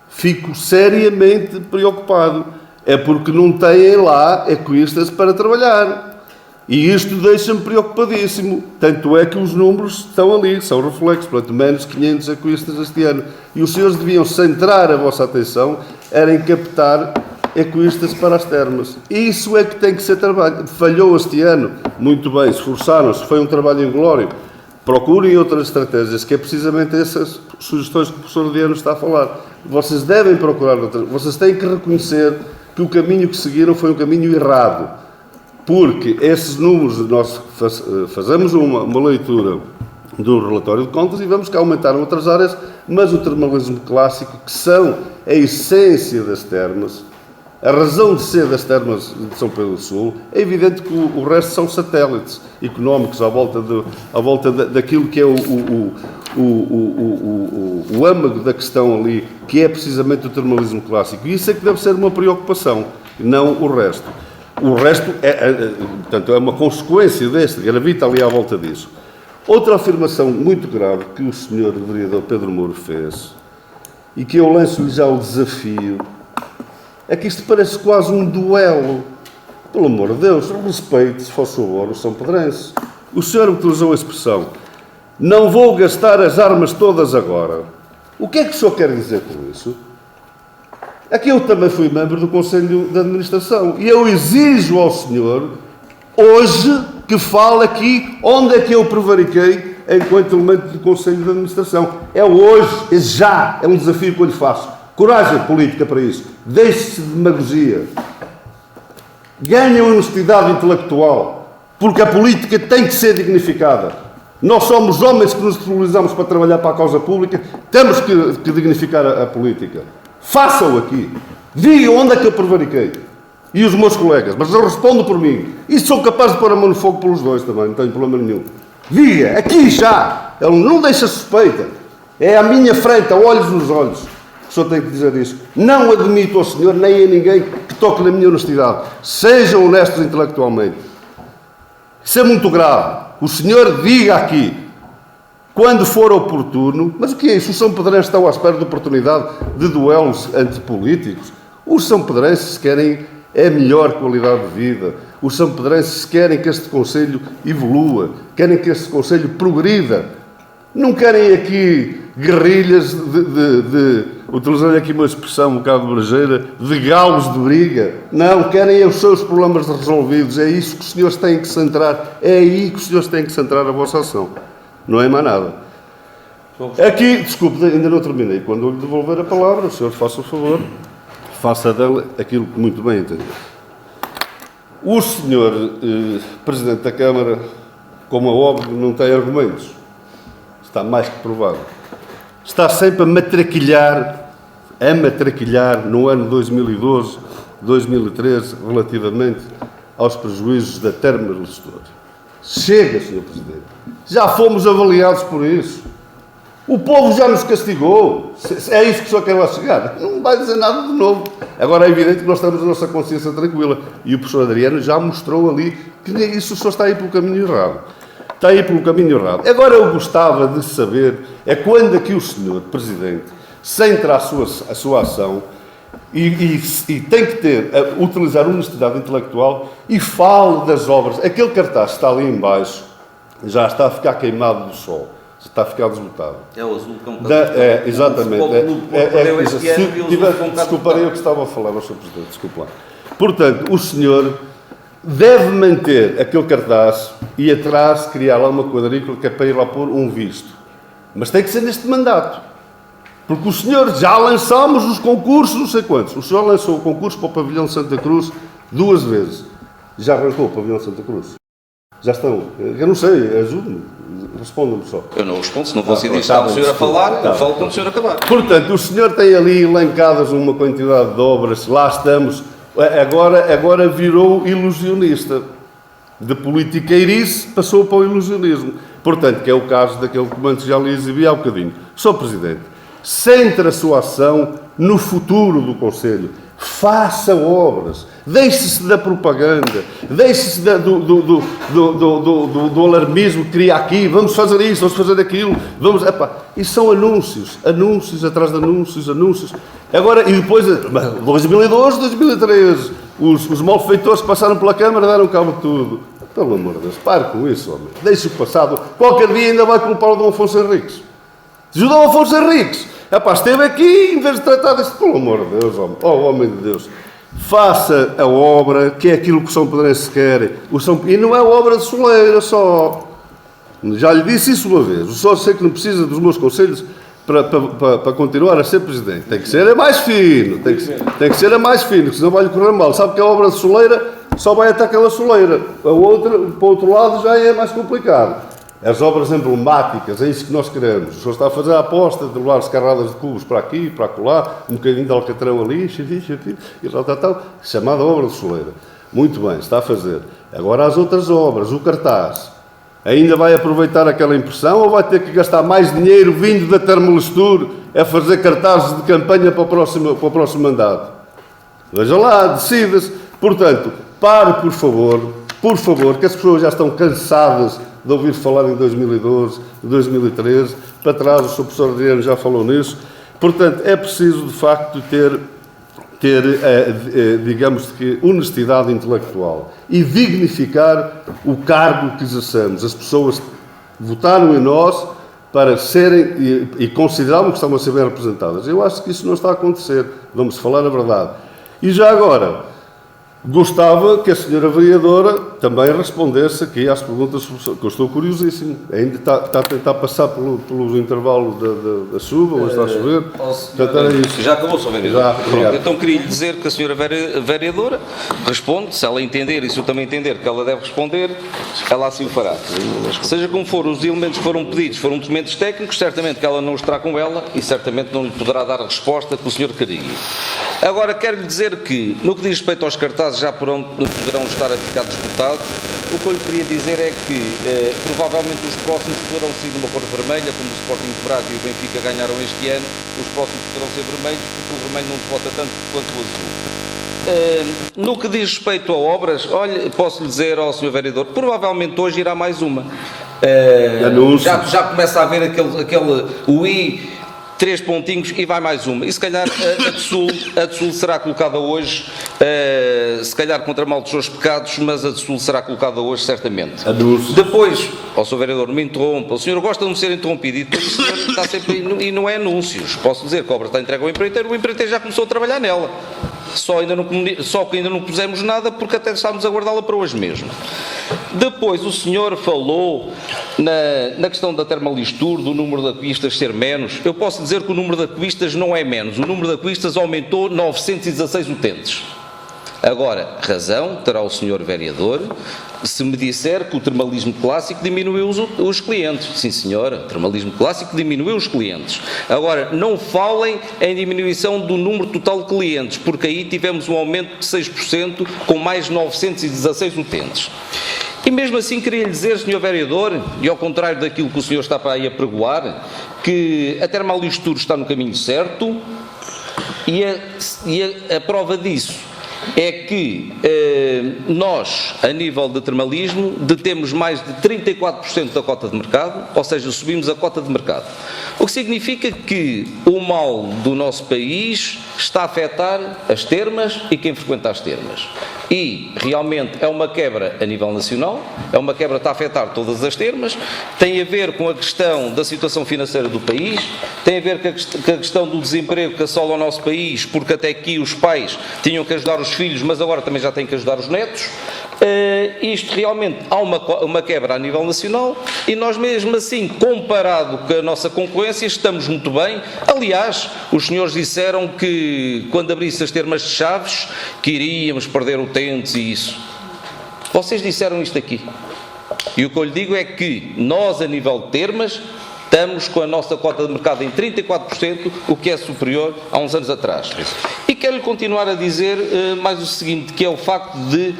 fico seriamente preocupado. É porque não têm lá ecoístas para trabalhar. E isto deixa-me preocupadíssimo. Tanto é que os números estão ali, são reflexos. Portanto, menos 500 ecoístas este ano. E os senhores deviam centrar a vossa atenção em captar ecoístas para as termas. Isso é que tem que ser trabalho. Falhou este ano. Muito bem, esforçaram-se. Foi um trabalho inglório. Procurem outras estratégias, que é precisamente essas sugestões que o professor Diano está a falar. Vocês devem procurar outras. Vocês têm que reconhecer que o caminho que seguiram foi um caminho errado. Porque esses números, nós fazemos uma leitura do relatório de contas e vemos que aumentaram outras áreas, mas o termalismo clássico, que são a essência das termas, a razão de ser das termas de São Pedro do Sul, é evidente que o resto são satélites económicos à volta daquilo que é o âmago da questão ali, que é precisamente o termalismo clássico. E isso é que deve ser uma preocupação, não o resto. O resto portanto, é uma consequência deste, gravita ali à volta disso. Outra afirmação muito grave que o senhor vereador Pedro Mouro fez e que eu lanço-lhe já o desafio, é que isto parece quase um duelo. Pelo amor de Deus, respeite, se for favor, o São Pedrense. O senhor utilizou a expressão, não vou gastar as armas todas agora. O que é que o senhor quer dizer com isso? É que eu também fui membro do Conselho de Administração e eu exijo ao senhor, hoje, que fale aqui onde é que eu prevariquei enquanto elemento do Conselho de Administração. É hoje, é já, é um desafio que eu lhe faço. Coragem política para isso. Deixe-se de demagogia. Ganhe honestidade intelectual, porque a política tem que ser dignificada. Nós somos homens que nos disponibilizamos para trabalhar para a causa pública, temos que dignificar a política. Façam-o aqui. Digam onde é que eu prevariquei. E os meus colegas, mas eu respondo por mim. E sou capaz de pôr a mão no fogo pelos dois também, não tenho problema nenhum. Diga, aqui já. Ele não deixa suspeita. É à minha frente, a olhos nos olhos. O senhor tem que dizer isso. Não admito ao senhor, nem a ninguém que toque na minha honestidade. Sejam honestos intelectualmente. Isso é muito grave. O senhor diga aqui, quando for oportuno, mas o que é isso? Os São Pedrenses estão à espera de oportunidade de duelos entre políticos. Os São Pedrenses querem a melhor qualidade de vida. Os São Pedrenses querem que este Conselho evolua, querem que este Conselho progrida. Não querem aqui guerrilhas utilizando aqui uma expressão um bocado brejeira, de galos de briga. Não, querem os seus problemas resolvidos. É isso que os senhores têm que centrar. É aí que os senhores têm que centrar a vossa ação. Não é mais nada. Aqui, desculpe, ainda não terminei. Quando eu lhe devolver a palavra, o senhor faça o favor, faça dela aquilo que muito bem entendeu. O senhor Presidente da Câmara, como é óbvio, não tem argumentos. Está mais que provado. Está sempre a matraquilhar no ano 2012, 2013, relativamente aos prejuízos da termolegislatura. Chega, Sr. Presidente. Já fomos avaliados por isso. O povo já nos castigou. É isso que o senhor quer lá chegar. Não vai dizer nada de novo. Agora é evidente que nós temos a nossa consciência tranquila. E o professor Adriano já mostrou ali que isso o senhor está aí pelo caminho errado. Está aí pelo caminho errado. Agora eu gostava de saber, é quando aqui o senhor Presidente centra a sua ação e tem que utilizar honestidade intelectual e fale das obras. Aquele cartaz que está ali em baixo já está a ficar queimado do sol. Está a ficar desbotado. É o azul cão. Exatamente. Desculparei eu que estava a falar, Sr. Presidente. Desculpe lá. Portanto, o senhor deve manter aquele cartaz e atrás criar lá uma quadrícula que é para ir lá pôr um visto. Mas tem que ser neste mandato. Porque o senhor já lançámos os concursos, não sei quantos. O senhor lançou o concurso para o Pavilhão de Santa Cruz 2 vezes. Já arrancou o Pavilhão de Santa Cruz? Já estão? Eu não sei, ajude-me. Respondam-me só. Eu não respondo, se não fosse deixar o senhor a falar, eu falo quando o senhor acabar. Portanto, o senhor tem ali elencadas uma quantidade de obras, lá estamos. Agora virou ilusionista. De politiqueirice passou para o ilusionismo. Portanto, que é o caso daquele comando que já lhe exibi há um bocadinho. Sr. Presidente, centre a sua ação no futuro do Conselho. Faça obras. Deixe-se da propaganda. Deixe-se do alarmismo que cria aqui. Vamos fazer isso, vamos fazer aquilo. Isso são anúncios. Anúncios atrás de anúncios, anúncios. Agora, e depois, 2012, 2013, os malfeitores que passaram pela Câmara deram cabo de tudo. Pelo amor de Deus, pare com isso, homem. Deixe o passado. Qualquer dia ainda vai culpar o Dom Afonso Henriques. O Dom Afonso Henriques esteve aqui em vez de tratar disto. Pelo amor de Deus, homem. Oh, homem de Deus. Faça a obra que é aquilo que o São Pedrense quer. E não é obra de soleira só. Já lhe disse isso uma vez. Só sei que não precisa dos meus conselhos para continuar a ser Presidente. Tem que ser mais fino. Tem que ser mais fino, senão vai-lhe correr mal. Sabe que a obra de soleira só vai até aquela soleira. A outra, para o outro lado, já é mais complicado. As obras emblemáticas, é isso que nós queremos. O senhor está a fazer a aposta de levar as carradas de cubos para aqui, para acolá, um bocadinho de alcatrão ali, e tal, chamada obra de soleira. Muito bem, está a fazer. Agora as outras obras, o cartaz. Ainda vai aproveitar aquela impressão ou vai ter que gastar mais dinheiro vindo da Termolestur a fazer cartazes de campanha para o próximo mandato? Veja lá, decida-se. Portanto, pare, por favor, que as pessoas já estão cansadas de ouvir falar em 2012, 2013, para trás, o Sr. Professor Adriano já falou nisso. Portanto, é preciso, de facto, ter digamos que, honestidade intelectual e dignificar o cargo que exerçamos. As pessoas votaram em nós para serem e consideravam que estavam a ser bem representadas. Eu acho que isso não está a acontecer, vamos falar a verdade. E já agora, gostava que a senhora vereadora também respondesse aqui às perguntas, que eu estou curiosíssimo. Ainda está a tentar passar pelo intervalo da chuva, ou está a chover? Portanto, era isso. Já acabou, Sr. Vereador? Já, Pronto, obrigado. então queria lhe dizer que a senhora vereadora responde, se ela entender e se eu também entender que ela deve responder, ela assim o fará. Seja como for, os elementos que foram pedidos foram documentos técnicos, certamente que ela não os terá com ela e certamente não lhe poderá dar a resposta que o senhor queria. Agora, quero lhe dizer que, no que diz respeito aos cartazes, já poderão estar a ficar disputados. O que eu lhe queria dizer é que, provavelmente, os próximos poderão ser de uma cor vermelha, como o Sporting de Braga e o Benfica ganharam este ano, os próximos poderão ser vermelhos, porque o vermelho não desbota tanto quanto o azul. No que diz respeito a obras, olha, posso lhe dizer ao Sr. Vereador, provavelmente hoje irá mais uma. Já começa a haver aquele UI, 3 pontinhos e vai mais uma. E se calhar a de Sul será colocada hoje, se calhar contra mal dos seus pecados, mas a de Sul será colocada hoje certamente. Depois, ao Sr. Vereador, me interrompa, o senhor gosta de me ser interrompido e depois o senhor está sempre, e não é anúncios, posso dizer que a obra está entregue ao empreiteiro, o empreiteiro já começou a trabalhar nela. Só que ainda não pusemos nada porque até estamos a guardá-la para hoje mesmo. Depois o senhor falou na questão da Termalistur, do número de aquistas ser menos. Eu posso dizer que o número de aquistas não é menos. O número de aquistas aumentou 916 utentes. Agora, razão terá o senhor vereador se me disser que o termalismo clássico diminuiu os clientes. Sim, senhora, o termalismo clássico diminuiu os clientes. Agora, não falem em diminuição do número total de clientes, porque aí tivemos um aumento de 6% com mais 916 utentes. E mesmo assim queria lhe dizer, Sr. Vereador, e ao contrário daquilo que o senhor está para aí a pregoar, que a Termalistur está no caminho certo e a prova disso é que nós, a nível de termalismo, detemos mais de 34% da cota de mercado, ou seja, subimos a cota de mercado. O que significa que o mal do nosso país está a afetar as termas e quem frequenta as termas. E, realmente, é uma quebra a nível nacional, é uma quebra que está a afetar todas as termas, tem a ver com a questão da situação financeira do país, tem a ver com a questão do desemprego que assola o nosso país, porque até aqui os pais tinham que ajudar os filhos, mas agora também já têm que ajudar os netos. Isto realmente há uma quebra a nível nacional e nós mesmo assim, comparado com a nossa concorrência, estamos muito bem. Aliás, os senhores disseram que quando abrisse as termas de Chaves que iríamos perder utentes e isso. Vocês disseram isto aqui. E o que eu lhe digo é que nós, a nível de termas, estamos com a nossa cota de mercado em 34%, o que é superior a uns anos atrás. E quero-lhe continuar a dizer mais o seguinte, que é o facto de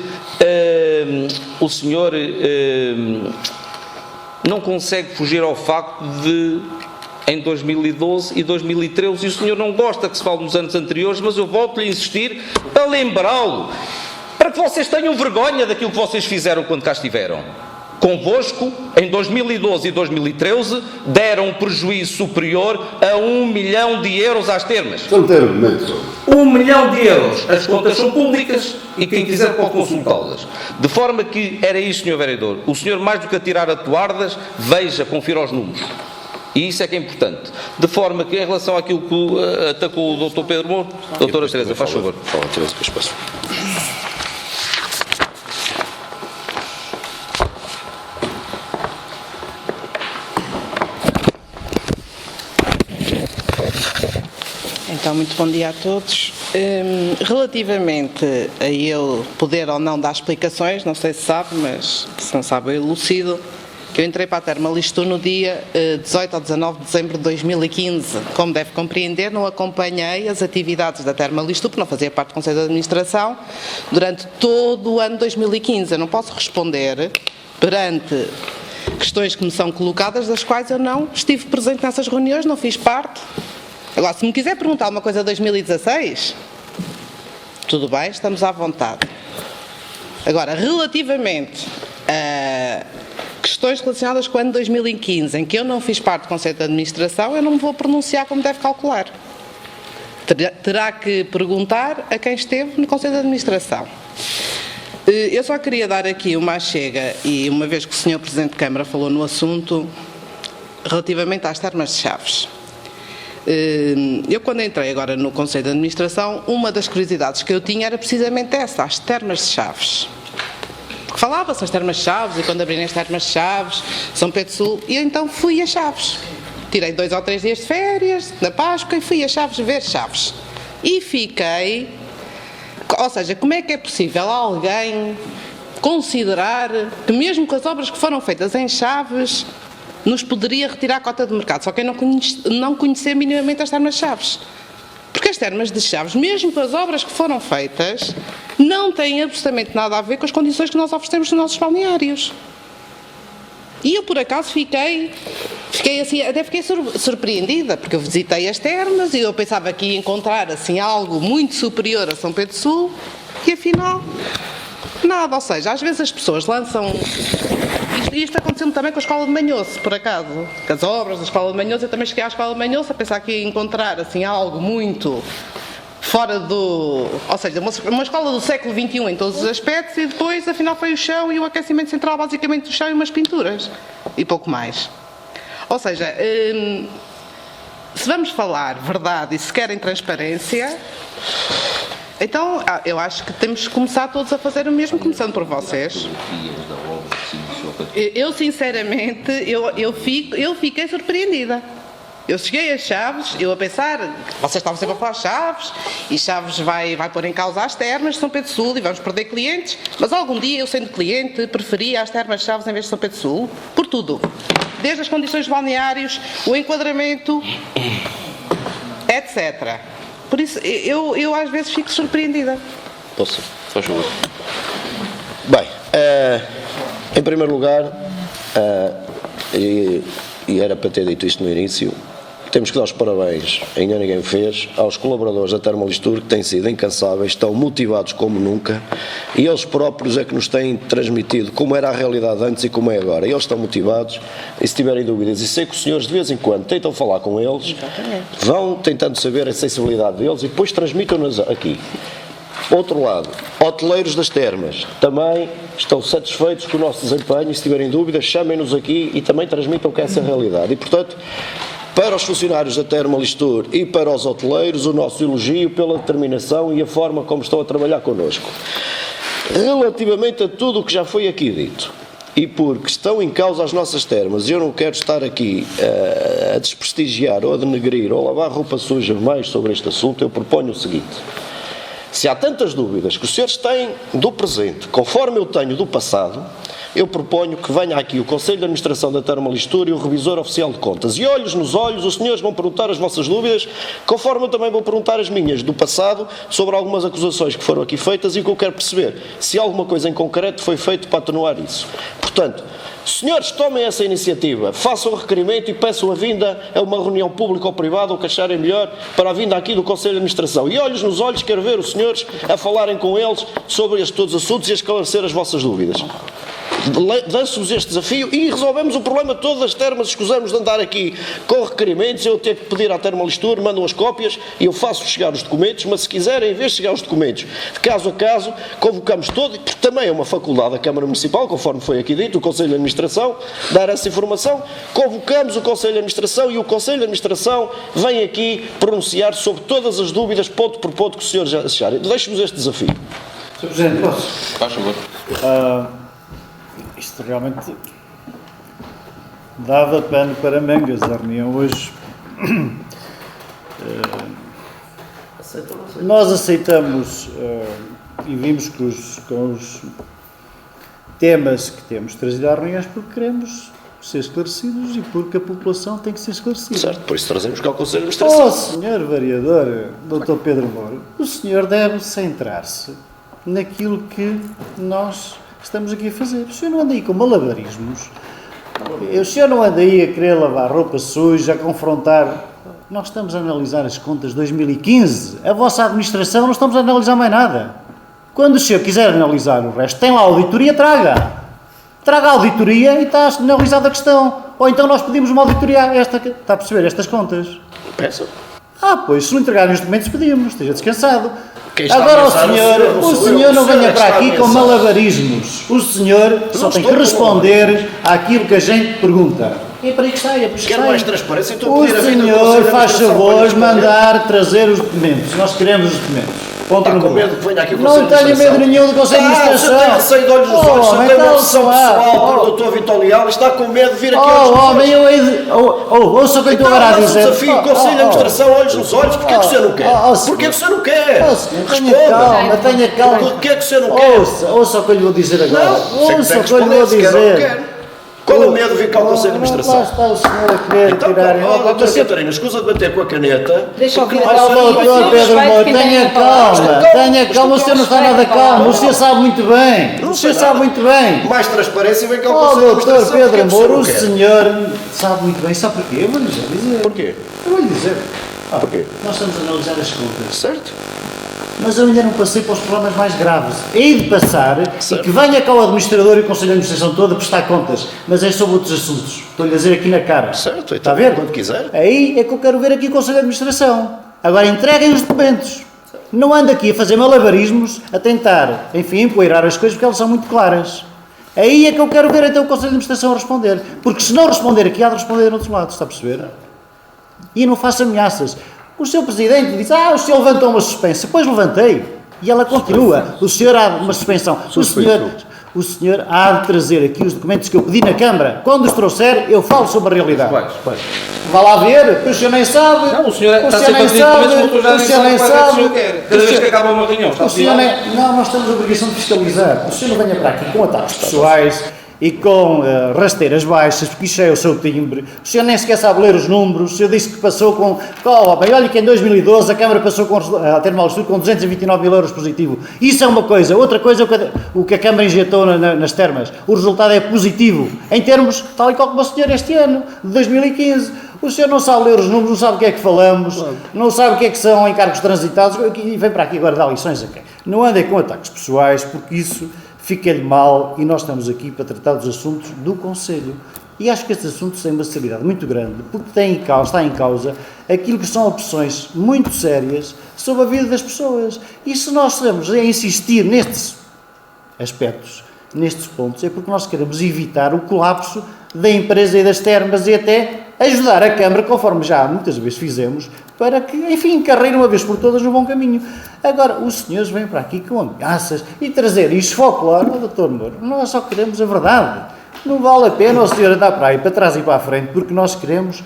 o senhor não consegue fugir ao facto de, em 2012 e 2013, e o senhor não gosta que se fale nos anos anteriores, mas eu volto-lhe a insistir para lembrá-lo, para que vocês tenham vergonha daquilo que vocês fizeram quando cá estiveram. Convosco, em 2012 e 2013, deram um prejuízo superior a 1 milhão de euros às termas. Não tem argumentos. 1 milhão de euros. As contas são públicas e quem quiser pode consultá-las. De forma que era isso, Sr. Vereador. O senhor, mais do que atirar a toardas, veja, confira os números. E isso é que é importante. De forma que, em relação àquilo que atacou o Dr. Pedro Moura, doutora Teresa, faz favor. Fala, Teresa, que eu espaço. Então, muito bom dia a todos. Relativamente a ele poder ou não dar explicações, não sei se sabe, mas se não sabe eu elucido, que eu entrei para a Termalistur no dia 18 ou 19 de dezembro de 2015. Como deve compreender, não acompanhei as atividades da Termalistur, porque não fazia parte do Conselho de Administração, durante todo o ano de 2015. Eu não posso responder perante questões que me são colocadas, das quais eu não estive presente nessas reuniões, não fiz parte. Agora, se me quiser perguntar uma coisa de 2016, tudo bem, estamos à vontade. Agora, relativamente a questões questões relacionadas com o ano 2015, em que eu não fiz parte do Conselho de Administração, eu não me vou pronunciar como deve calcular. Terá que perguntar a quem esteve no Conselho de Administração. Eu só queria dar aqui uma chega, e uma vez que o Sr. Presidente de Câmara falou no assunto, relativamente às termas de Chaves. Eu, quando entrei agora no Conselho de Administração, uma das curiosidades que eu tinha era precisamente essa, as termas de Chaves. Porque falava-se as termas de Chaves, e quando abrirem as termas de Chaves, São Pedro Sul, e eu então fui a Chaves. Tirei 2 ou 3 dias de férias, na Páscoa, e fui a Chaves ver Chaves. E fiquei... Ou seja, como é que é possível alguém considerar que mesmo com as obras que foram feitas em Chaves, nos poderia retirar a cota de mercado, só quem não conhecer minimamente as termas de Chaves? Porque as termas de Chaves, mesmo com as obras que foram feitas, não têm absolutamente nada a ver com as condições que nós oferecemos nos nossos balneários. E eu, por acaso, fiquei assim, até fiquei surpreendida, porque eu visitei as termas e eu pensava que ia encontrar assim algo muito superior a São Pedro Sul, e afinal, nada. Ou seja, às vezes as pessoas lançam... Isto aconteceu-me também com a Escola de Manhoso, por acaso. Com as obras da Escola de Manhoso, eu também cheguei à Escola de Manhoso a pensar que ia encontrar assim algo muito fora do... Ou seja, uma escola do século XXI em todos os aspectos, e depois, afinal, foi o chão e o aquecimento central, basicamente, do chão e umas pinturas. E pouco mais. Ou seja, se vamos falar verdade e se querem transparência, então eu acho que temos que começar todos a fazer o mesmo, começando por vocês. Eu sinceramente, eu fiquei surpreendida. Eu cheguei a Chaves, eu a pensar, vocês estavam sempre a falar de Chaves, e Chaves vai pôr em causa as termas de São Pedro Sul e vamos perder clientes, mas algum dia eu, sendo cliente, preferia as termas de Chaves em vez de São Pedro Sul, por tudo. Desde as condições de balneários, o enquadramento, etc. Por isso, eu às vezes fico surpreendida. Posso? Faz favor. Bem, em primeiro lugar, e era para ter dito isto no início, temos que dar os parabéns, ainda ninguém fez, aos colaboradores da Termolistur, que têm sido incansáveis, estão motivados como nunca, e eles próprios é que nos têm transmitido como era a realidade antes e como é agora. Eles estão motivados, e se tiverem dúvidas, e sei que os senhores de vez em quando tentam falar com eles, vão tentando saber a sensibilidade deles e depois transmitam-nos aqui. Outro lado, hoteleiros das termas também estão satisfeitos com o nosso desempenho, e se tiverem dúvidas, chamem-nos aqui e também transmitam que essa é a realidade. E, portanto, para os funcionários da Termolistur e para os hoteleiros, o nosso elogio pela determinação e a forma como estão a trabalhar connosco. Relativamente a tudo o que já foi aqui dito, e porque estão em causa as nossas termas, eu não quero estar aqui a desprestigiar ou a denegrir ou a lavar roupa suja mais sobre este assunto, eu proponho o seguinte: se há tantas dúvidas que os senhores têm do presente, conforme eu tenho do passado, eu proponho que venha aqui o Conselho de Administração da Termolistur e o Revisor Oficial de Contas. E olhos nos olhos, os senhores vão perguntar as vossas dúvidas, conforme eu também vou perguntar as minhas do passado, sobre algumas acusações que foram aqui feitas, e o que eu quero perceber, se alguma coisa em concreto foi feito para atenuar isso. Portanto, senhores, tomem essa iniciativa, façam o requerimento e peçam a vinda a uma reunião pública ou privada, o que acharem melhor, para a vinda aqui do Conselho de Administração. E olhos nos olhos, quero ver os senhores a falarem com eles sobre todos os assuntos e a esclarecer as vossas dúvidas. Lanço-vos este desafio e resolvemos o problema todo das termas. Escusamos de andar aqui com requerimentos, eu ter que pedir à Termolistur, mandam as cópias e eu faço chegar os documentos, mas se quiserem, em vez de chegar os documentos de caso a caso, convocamos todo, porque também é uma faculdade da Câmara Municipal, conforme foi aqui dito, o Conselho de Administração, dar essa informação, convocamos o Conselho de Administração e o Conselho de Administração vem aqui pronunciar sobre todas as dúvidas, ponto por ponto, que os senhores acharem. Deixo-vos este desafio. Sr. Presidente, posso? Faz favor. Isto realmente dava pano para mangas, a reunião hoje. Nós aceitamos e vimos com os temas que temos trazido às reuniões porque queremos ser esclarecidos e porque a população tem que ser esclarecida. Certo, por isso trazemos cá o Conselho de Administração. Sr. Vereador, Dr. Pedro Moura, o senhor deve centrar-se naquilo que nós estamos aqui a fazer. O senhor não anda aí com malabarismos. O senhor não anda aí a querer lavar roupa suja, a confrontar. Nós estamos a analisar as contas de 2015. A vossa administração, não estamos a analisar mais nada. Quando o senhor quiser analisar o resto, tem lá a auditoria, traga. traga a auditoria e está analisada a questão. Ou então nós pedimos uma auditoria a esta, está a perceber, estas contas. Peçam. Pois, se não entregarem os documentos, pedimos, esteja descansado. Quem está Agora a pensar o senhor não venha para aqui com malabarismos. O senhor só tem que responder àquilo que a gente pergunta. É para aí que sai, é para isso que Quero sai. mais transparência, então O pedir a vinda do senhor Conselho de faz Administração para favor responder. mandar trazer os documentos. Nós queremos os documentos. Ponto Está com número medo que venha aqui o Conselho Não de tenho Administração? medo nenhum do Conselho de Administração. Você tem receio de olhos nos olhos, você homem, tem uma então, opção suave. pessoal para o Dr. Vitor Leal e está com medo de vir aqui olhos nos Homem, olhos. eu hei de... Ouça o que eu estou agora a Não, dizer. desafio, Conselho de Administração, olhos nos olhos, porquê que você não quer? Porquê que você não quer? Tenha calma, tenha calma. Porquê que você não quer? Ouça o que eu lhe vou dizer agora. Não, Ouça o que eu lhe vou se quer ou não dizer. quer. Qual é o medo de vir cá ao Conselho de Lá Administração? está o senhor a querer Então, tirar... doutora Catarina, escusa de bater com a caneta. Deixa eu ouvir porque a vai Doutor sair- Pedro Moura, quem tem tenha a palavra. calma, tenha calma, o senhor não está nada calmo, o senhor sabe muito bem, o senhor sabe muito bem. Mais transparência e vem cá ao Conselho de Doutor Administração. Porquê Pedro que você Moura, não o quer? senhor sabe muito bem, sabe porquê? Eu vou-lhe dizer. Porquê? Eu vou-lhe dizer. Porquê? Nós estamos a analisar as contas. Certo? Mas eu ainda não passei para os problemas mais graves. Hei de passar e que venha cá o administrador e o Conselho de Administração todo a prestar contas. Mas é sobre outros assuntos. Estou-lhe a dizer aqui na cara. Certo, Está a então, ver? quando quiser. Aí é que eu quero ver aqui o Conselho de Administração. Agora entreguem os documentos. Não ando aqui a fazer malabarismos, a tentar, enfim, empoeirar as coisas porque elas são muito claras. Aí é que eu quero ver então o Conselho de Administração a responder. Porque se não responder aqui, há de responder no outro lado. Está a perceber? E não faça ameaças. O seu Presidente diz, o senhor levantou uma suspensa. Pois levantei. E ela continua. O senhor há uma suspensão. O senhor há de trazer aqui os documentos que eu pedi na Câmara. Quando os trouxer, eu falo sobre a realidade. Vá lá ver, o senhor nem sabe. Não, o senhor está senhor sempre a nem pedir sabe. documentos, mas O senhor nem quais é que o sabe. senhor quer. Cada vez que acaba uma reunião, está O senhor pedindo. nem... Não, nós temos a obrigação de fiscalizar. O senhor não venha para aqui com ataques pessoais e com rasteiras baixas, porque isto é o seu timbre. O senhor nem sequer sabe ler os números. O senhor disse que passou com... bem, olha que em 2012 a Câmara passou com a Termal Estudo com 229 mil euros positivo. Isso é uma coisa. Outra coisa é o que a Câmara injetou nas termas. O resultado é positivo. Em termos, tal e qual como o senhor este ano, de 2015. O senhor não sabe ler os números, não sabe o que é que falamos, não sabe o que é que são encargos transitados, e vem para aqui agora dar lições a quem? Não andem com ataques pessoais, porque isso fica-lhe mal, e nós estamos aqui para tratar dos assuntos do Conselho. E acho que estes assuntos têm uma seriedade muito grande, porque está em causa aquilo que são opções muito sérias sobre a vida das pessoas. E se nós estamos a insistir nestes aspectos, nestes pontos, é porque nós queremos evitar o colapso da empresa e das termas e até ajudar a Câmara, conforme já muitas vezes fizemos, para que, enfim, carreire uma vez por todas no bom caminho. Agora, os senhores vêm para aqui com ameaças e trazer isto folclore, doutor Moura, nós só queremos a verdade. Não vale a pena o senhor andar para aí, para trás e para a frente, porque nós queremos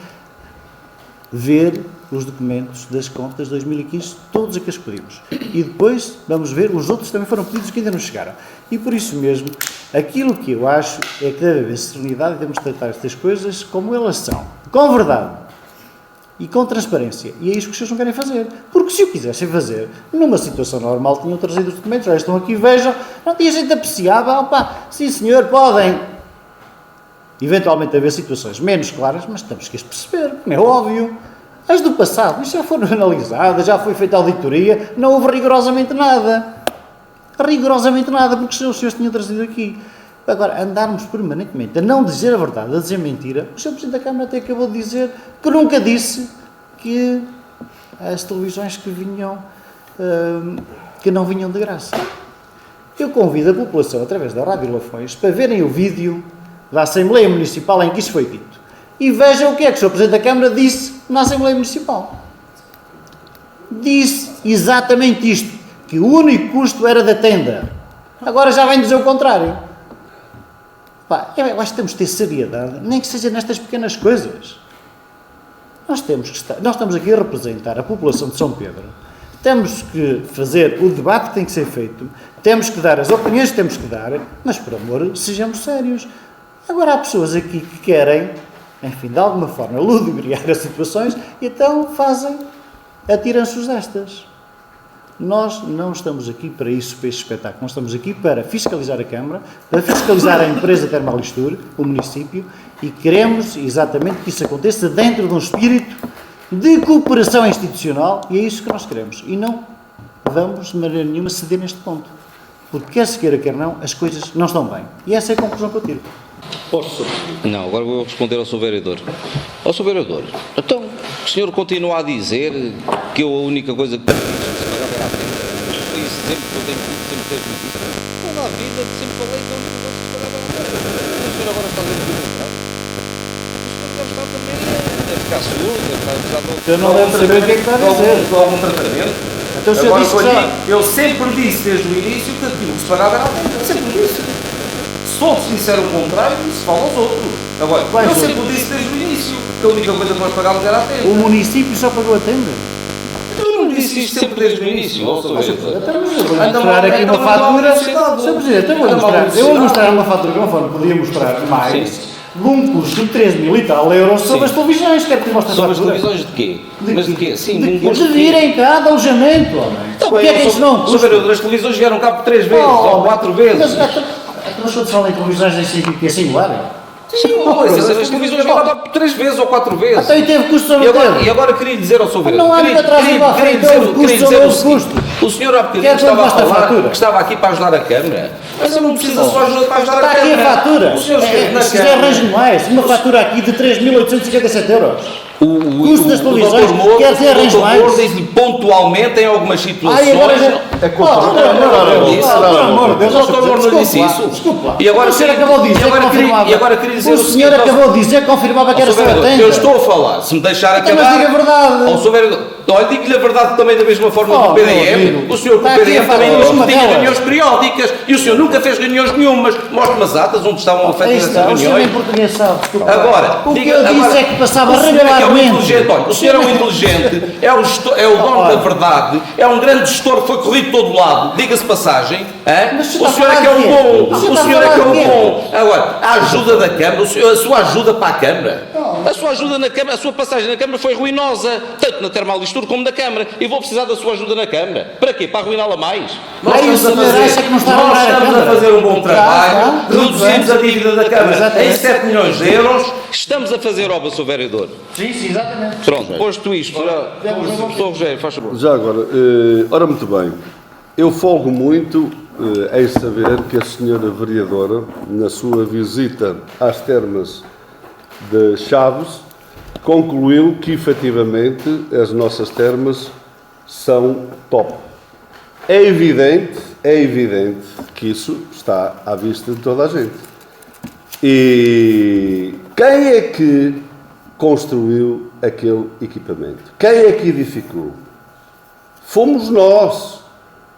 ver os documentos das contas de 2015, todos aqueles que pedimos. E depois vamos ver, os outros também foram pedidos que ainda não chegaram. E por isso mesmo, aquilo que eu acho é que deve haver serenidade e devemos tratar estas coisas como elas são, com verdade e com transparência. E é isso que os senhores não querem fazer. Porque se o quisessem fazer, numa situação normal, tinham trazido os documentos, já estão aqui, vejam, não tinha gente apreciava, sim senhor, podem eventualmente haver situações menos claras, mas temos que as perceber, como é óbvio. As do passado, isto já foram analisadas, já foi feita a auditoria, não houve rigorosamente nada. Rigorosamente nada, porque os senhores tinham trazido aqui. Agora, andarmos permanentemente a não dizer a verdade, a dizer mentira, o Sr. Presidente da Câmara até acabou de dizer que nunca disse que as televisões que vinham, que não vinham de graça. Eu convido a população, através da Rádio Lafões, para verem o vídeo da Assembleia Municipal em que isso foi dito. E vejam o que é que o Sr. Presidente da Câmara disse na Assembleia Municipal. Disse exatamente isto, que o único custo era da tenda. Agora já vem dizer o contrário. Eu acho que temos de ter seriedade, nem que seja nestas pequenas coisas. Nós estamos aqui a representar a população de São Pedro. Temos que fazer o debate que tem que ser feito, temos que dar as opiniões que temos que dar, mas, por amor, sejamos sérios. Agora, há pessoas aqui que querem, enfim, de alguma forma, ludibriar as situações e então atiram-se destas. Nós não estamos aqui para isso, para este espetáculo. Nós estamos aqui para fiscalizar a Câmara, para fiscalizar a empresa Termalistur, o município, e queremos exatamente que isso aconteça dentro de um espírito de cooperação institucional, e é isso que nós queremos. E não vamos, de maneira nenhuma, ceder neste ponto. Porque quer se queira, quer não, as coisas não estão bem. E essa é a conclusão que eu tiro. Posso? Não, agora vou responder ao Sr. Vereador. Ao Sr. Vereador, então o senhor continua a dizer que eu a única coisa que fiz se pagava era a pena. Foi isso sempre que eu tenho sempre ter dito. Toda a vida sempre falei que a única coisa que se pagava era a pena. O senhor agora está a dizer que não está. O senhor deve estar também a ficar surdo, deve estar Eu não devo saber o que é que está a dizer. algum tratamento. Então o senhor Agora, disse que já... eu sempre disse desde o início que aquilo que se pagava era a pena. Eu sempre disse. Se todos disseram o contrário, se fala aos outros. Agora, eu sempre disse desde o início que a única coisa que nós pagávamos era a pena. O município só pagou a tenda. Eu não disse isto sempre desde o início, ó, Sr. Vereador. Então, mas eu vou mostrar aqui uma fatura. Sr. Presidente, eu vou mostrar uma fatura que não for, podia mostrar mais. De um custo de 3 mil e tal euros sobre as televisões. Quero que mostre a Sobre as fatura. televisões de quê? Mas de quê? Sim, De um custo de virem cá de alojamento, homem. Então, Porquê é que isso não Sr. custa? Vereador, as televisões vieram cá por 3 vezes, ou 4 vezes. Mas quando se fala em televisões, nem sei o que é singular. As televisões vieram cá por 3 vezes ou 4 vezes. Então e teve custo sobre E o tempo. agora queria dizer ao Sr. Vereador. Não há nada atrás de lá, queria frente, houve custo dizer ou o houve seguinte. custo. O senhor há bocadinho Quer que eu estava a mostre a falar fatura? que estava aqui para ajudar a Câmara. Mas eu não preciso da sua ajuda para ajudar Está a aqui Câmara. a fatura. O senhor esteve na Se quiser Câmara. arranjo mais, uma fatura aqui de 3.857 euros. O Custo das televisões, Dr. Moura, quer dizer, arranjo o Dr. mais. Moura diz-lhe pontualmente em algumas situações. Ai, agora já... É culpa Oh, do por amor de Deus, Não, por amor de Deus, O Dr. Moura não desculpe disse lá, isso. desculpe lá. E agora o senhor queria- acabou de dizer e agora que queria- confirmava. e agora queria dizer o o senhor seguinte, acabou de dizer que confirmava que era Ó, Sr. só a Vereador, tenda. eu estou a falar, se me deixar Então, acabar... mas diga a verdade. Ó, Sr. Vereador, olha, digo-lhe a verdade também da mesma forma Oh, do PDM. meu amigo. O senhor Está do aqui a PDM também falar, diz uma que tinha delas. reuniões periódicas e o senhor nunca fez reuniões nenhumas. Mostre-me as atas onde estavam Aí feitas essas está, o senhor em reuniões. português sabe, desculpe. Agora, o que diga- eu disse agora, é que passava o senhor é que é um regularmente. inteligente, olha, o senhor é um inteligente, é o dono da verdade, é um grande gestor que foi corrido de todo lado, diga-se passagem, hein? Mas O senhor é que é um bom, Você o está a senhor é que é falar um de quê? bom. Agora, a ajuda da Câmara, a sua ajuda para a Câmara. A sua ajuda na Câmara, a sua passagem na Câmara foi ruinosa, tanto na Termalistur como na Câmara, e vou precisar da sua ajuda na Câmara. Para quê? Para arruiná-la mais? Aí o senhor acha que não está a nós honrar a estamos a Câmara. fazer um bom trabalho, Está, reduzimos a dívida da Câmara Exatamente. em 7 milhões de euros. Estamos a fazer obra, Sr. Vereador. Sim, sim, exatamente. Pronto, posto isto, Sr. Rogério, faz favor. Já agora, ora muito bem, eu folgo muito em saber que a senhora vereadora, na sua visita às termas de Chaves, concluiu que efetivamente as nossas termas são top. É evidente que isso está à vista de toda a gente. E quem é que construiu aquele equipamento? Quem é que edificou? Fomos nós.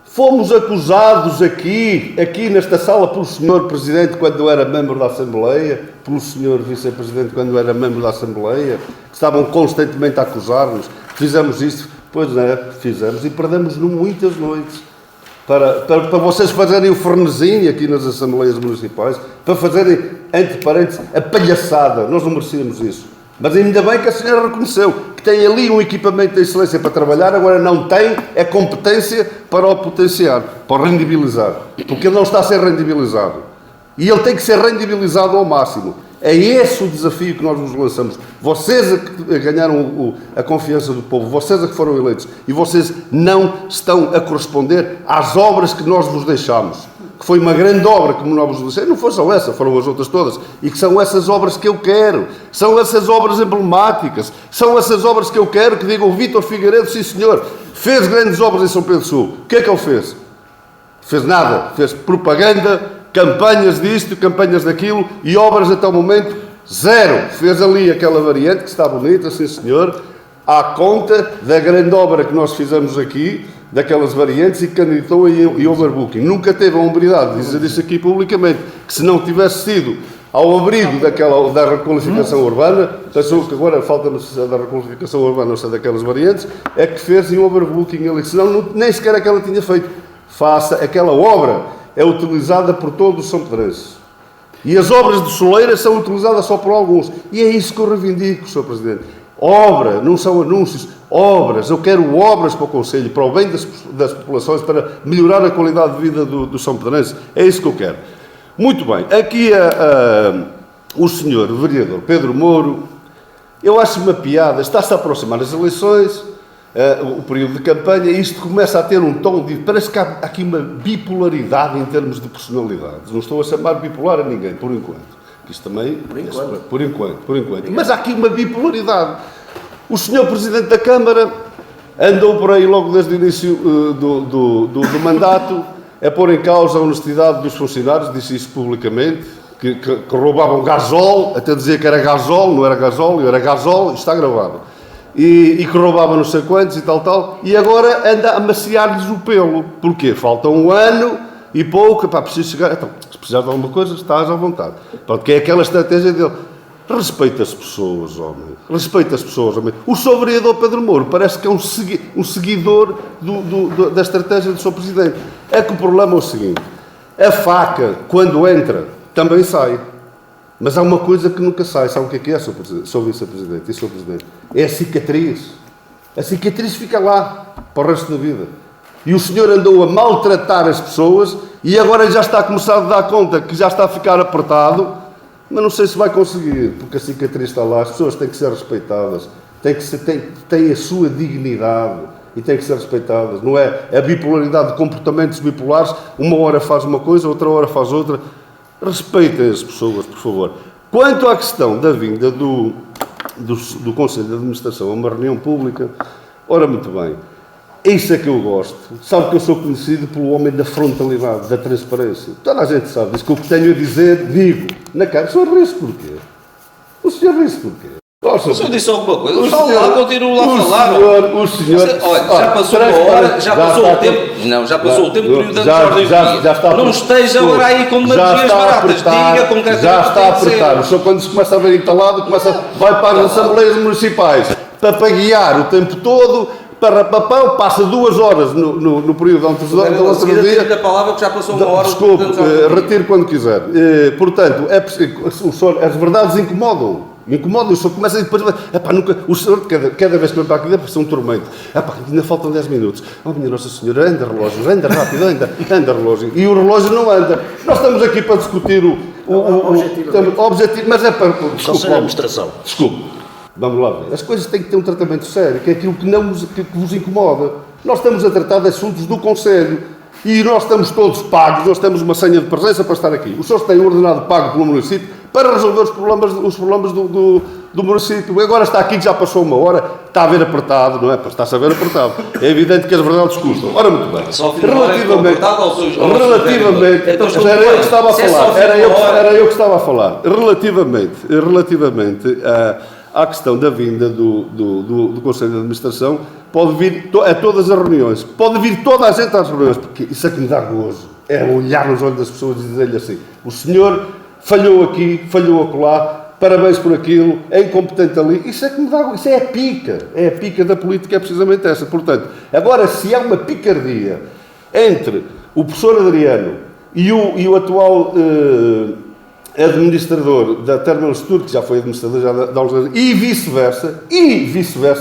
Fomos acusados aqui nesta sala, pelo Sr. Presidente quando era membro da Assembleia, pelo Sr. Vice-Presidente quando era membro da Assembleia, que estavam constantemente a acusar-nos. Fizemos isso, pois é, fizemos e perdemos muitas noites. Para vocês fazerem o frenesim aqui nas Assembleias Municipais, para fazerem, entre parênteses, a palhaçada. Nós não merecíamos isso. Mas ainda bem que a senhora reconheceu que tem ali um equipamento de excelência para trabalhar, agora não tem a competência para o potenciar, para o rendibilizar. Porque ele não está a ser rendibilizado. E ele tem que ser rendibilizado ao máximo. É esse o desafio que nós nos lançamos. Vocês que ganharam a confiança do povo, vocês que foram eleitos, e vocês não estão a corresponder às obras que nós vos deixámos. Que foi uma grande obra que nós vos deixamos. Não foi só essa, foram as outras todas. E que são essas obras que eu quero. São essas obras emblemáticas. São essas obras que eu quero que digam: Vítor Figueiredo, sim senhor, fez grandes obras em São Pedro do Sul. O que é que ele fez? Fez nada. Fez propaganda, campanhas disto, campanhas daquilo, e obras até o momento, zero. Fez ali aquela variante que está bonita, sim senhor, à conta da grande obra que nós fizemos aqui, daquelas variantes, e candidatou em overbooking. Nunca teve a hombridade de dizer isso aqui publicamente, que se não tivesse sido ao abrigo da requalificação urbana, pensou que agora falta-me da requalificação urbana, não sei, daquelas variantes, é que fez em overbooking ali, senão nem sequer aquela tinha feito. Faça aquela obra, é utilizada por todos os santopedrenses. E as obras de soleiras são utilizadas só por alguns. E é isso que eu reivindico, Sr. Presidente. Obra, não são anúncios, obras. Eu quero obras para o Conselho, para o bem das populações, para melhorar a qualidade de vida do São Pedrense. É isso que eu quero. Muito bem. Aqui o senhor vereador Pedro Mouro, eu acho uma piada, está-se a aproximar das eleições o período de campanha, e isto começa a ter um tom de... Parece que há aqui uma bipolaridade em termos de personalidades. Não estou a chamar bipolar a ninguém, por enquanto. Isto também... Por enquanto. Mas há aqui uma bipolaridade. O senhor Presidente da Câmara andou por aí logo desde o início do mandato a pôr em causa a honestidade dos funcionários, disse isso publicamente, que roubavam gasóleo, até dizia que era gasóleo, não era gasóleo, era gasóleo, está gravado. E que roubava não sei quantos e tal, e agora anda a maciar-lhes o pelo. Porquê? Falta um ano e pouco, preciso chegar... Então, se precisar de alguma coisa, estás à vontade. Porque é aquela estratégia dele. Respeita as pessoas, homem. Respeita as pessoas, homem. O Sr. Vereador Pedro Mouro parece que é um seguidor da estratégia do Sr. Presidente. É que o problema é o seguinte. A faca, quando entra, também sai. Mas há uma coisa que nunca sai. Sabe o que é, Sr. Vice-Presidente e Sr. Presidente? É a cicatriz. A cicatriz fica lá para o resto da vida. E o senhor andou a maltratar as pessoas e agora já está a começar a dar conta que já está a ficar apertado, mas não sei se vai conseguir, porque a cicatriz está lá. As pessoas têm que ser respeitadas, têm a sua dignidade e têm que ser respeitadas. Não é a bipolaridade de comportamentos bipolares, uma hora faz uma coisa, outra hora faz outra. Respeitem as pessoas, por favor. Quanto à questão da vinda do Conselho de Administração a uma reunião pública, ora, muito bem, isso é que eu gosto. Sabe que eu sou conhecido pelo homem da frontalidade, da transparência. Toda a gente sabe disso, que o que tenho a dizer, digo. Na cara, o senhor ri-se porquê? O senhor ri-se porquê? O senhor disse alguma coisa? Fala lá, continuo lá a falar. O senhor... Olha, já passou uma hora, já passou o tempo. Não, já passou o tempo do período de ordem do dia. Não esteja agora aí com demagogias baratas. Diga concretamente. Já está a apertar. O senhor, quando se começa a ver entalado, vai para as assembleias municipais para guiar o tempo todo, passa 2 horas no período antecedente do outro dia. A palavra que já passou uma hora. Desculpe, retiro quando quiser. Portanto, as verdades incomodam. O senhor começa e depois... o senhor, cada vez que vem para aqui, deve ser um tormento. Ainda faltam 10 minutos. Oh, minha Nossa Senhora, anda relógio, anda rápido, anda relógio. E o relógio não anda. Nós estamos aqui para discutir o objetivo, mas é para... Conselho de Administração. Desculpe, vamos lá ver. As coisas têm que ter um tratamento sério, que é aquilo que vos incomoda. Nós estamos a tratar de assuntos do Conselho. E nós estamos todos pagos, nós temos uma senha de presença para estar aqui. Os senhores têm um ordenado pago pelo município para resolver os problemas do município. Agora está aqui, que já passou uma hora, está a ver apertado, não é? Está-se a ver apertado. É evidente que as verdades custam. Ora, muito bem. Relativamente, era eu que estava a falar. Era eu que estava a falar. Relativamente à questão da vinda do Conselho de Administração, pode vir a todas as reuniões, pode vir toda a gente às reuniões, porque isso é que me dá gozo, é olhar nos olhos das pessoas e dizer-lhe assim, o senhor falhou aqui, falhou acolá, parabéns por aquilo, é incompetente ali, isso é que me dá gozo, isso é a pica da política, é precisamente essa. Portanto, agora, se há uma picardia entre o professor Adriano e o atual administrador da Termolestudo, que já foi administrador já de alguns anos, e vice-versa,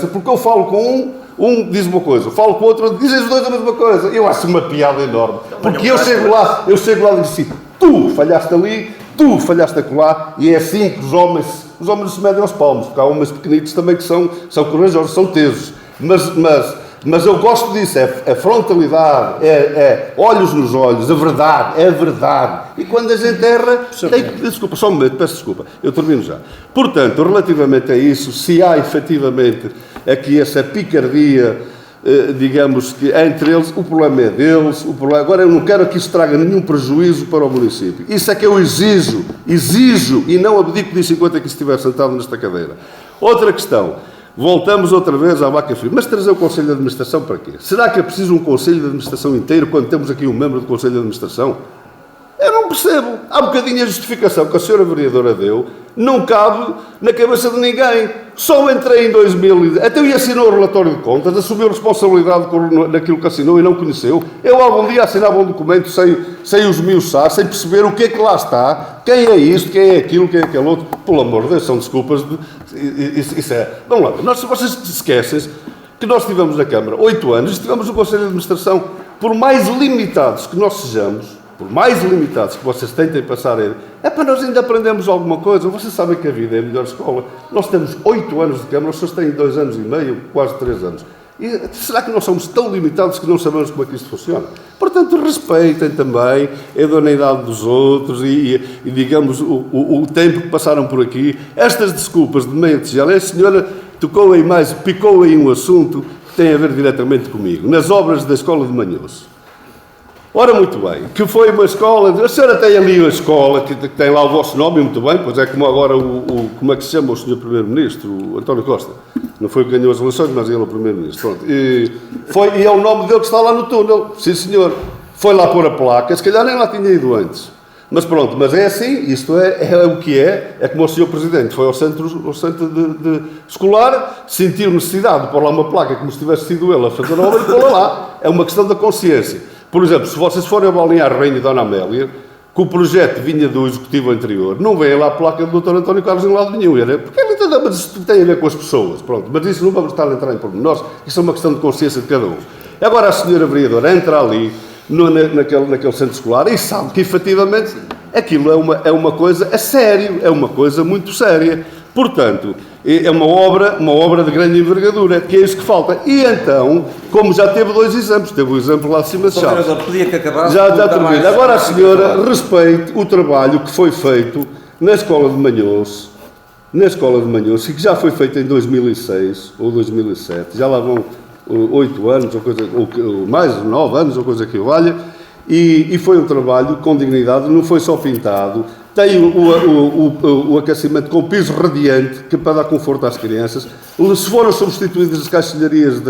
porque eu falo com um diz uma coisa, falo com o outro, dizem os dois a mesma coisa. Eu acho uma piada enorme. Porque eu chego lá e digo assim, tu falhaste ali, tu falhaste acolá, e é assim que os homens se medem aos palmos, porque há homens pequenitos também que são corajosos, são tesos. Mas eu gosto disso, é frontalidade, é olhos nos olhos, a verdade, é a verdade. E quando a gente erra, desculpa, só um momento, peço desculpa, eu termino já. Portanto, relativamente a isso, se há efetivamente aqui essa picardia, digamos, que entre eles, o problema é deles, agora eu não quero que isso traga nenhum prejuízo para o município. Isso é que eu exijo, e não abdico disso enquanto aqui estiver sentado nesta cadeira. Outra questão. Voltamos outra vez à vaca fria. Mas trazer o Conselho de Administração para quê? Será que é preciso um Conselho de Administração inteiro quando temos aqui um membro do Conselho de Administração? Eu não percebo. Há um bocadinho a justificação que a senhora vereadora deu, não cabe na cabeça de ninguém. Só entrei em 2000, até eu assinou o relatório de contas, assumiu responsabilidade naquilo que assinou e não conheceu. Eu algum dia assinava um documento sem os miuçar, sem perceber o que é que lá está, quem é isto, quem é aquilo, quem é aquele outro. Pelo amor de Deus, são desculpas. Isso é. Vamos lá, vocês se esquecem que nós estivemos na Câmara 8 anos, estivemos no Conselho de Administração, por mais limitados que nós sejamos, por mais limitados que vocês tentem passar para nós ainda aprendemos alguma coisa. Vocês sabem que a vida é a melhor escola. Nós temos 8 anos de Câmara, os senhores têm 2 anos e meio, quase 3 anos. E será que nós somos tão limitados que não sabemos como é que isto funciona? Portanto, respeitem também a idoneidade dos outros e digamos, o tempo que passaram por aqui. Estas desculpas de meia tigela, a senhora tocou aí mais, picou aí um assunto que tem a ver diretamente comigo, nas obras da Escola de Manhoso. Ora, muito bem, que foi uma escola, a senhora tem ali a escola, que tem lá o vosso nome, muito bem, pois é como agora como é que se chama o Sr. Primeiro-Ministro, o António Costa. Não foi o que ganhou as eleições, mas ele é o Primeiro-Ministro. E é o nome dele que está lá no túnel, sim senhor. Foi lá pôr a placa, se calhar nem lá tinha ido antes. Mas pronto, mas é assim, isto é o que é como o Sr. Presidente foi ao centro de escolar, sentiu necessidade de pôr lá uma placa como se tivesse sido ele a fazer a obra e pô-la lá. É uma questão da consciência. Por exemplo, se vocês forem ao Balneário Rainha e Dona Amélia, que o projeto vinha do Executivo anterior, não vem lá a placa do Dr. António Carlos em lado nenhum, porque mas isto tem a ver com as pessoas, pronto, mas isso não vamos estar a entrar em pormenores, isso é uma questão de consciência de cada um. Agora a senhora vereadora entra ali, naquele centro escolar, e sabe que efetivamente aquilo é uma coisa a sério, é uma coisa muito séria. Portanto, é uma obra de grande envergadura, que é isso que falta. E então, como já teve dois exemplos, teve o exemplo lá de cima de Chaves. Podia que acabasse. Já termina. Agora a senhora respeite o trabalho que foi feito na Escola de Manhoso, que já foi feito em 2006 ou 2007, já lá vão 8 anos, ou mais 9 anos, ou coisa que o valha, e foi um trabalho com dignidade, não foi só pintado. Tem o aquecimento com piso radiante, que para dar conforto às crianças. Se foram substituídas as caixilharias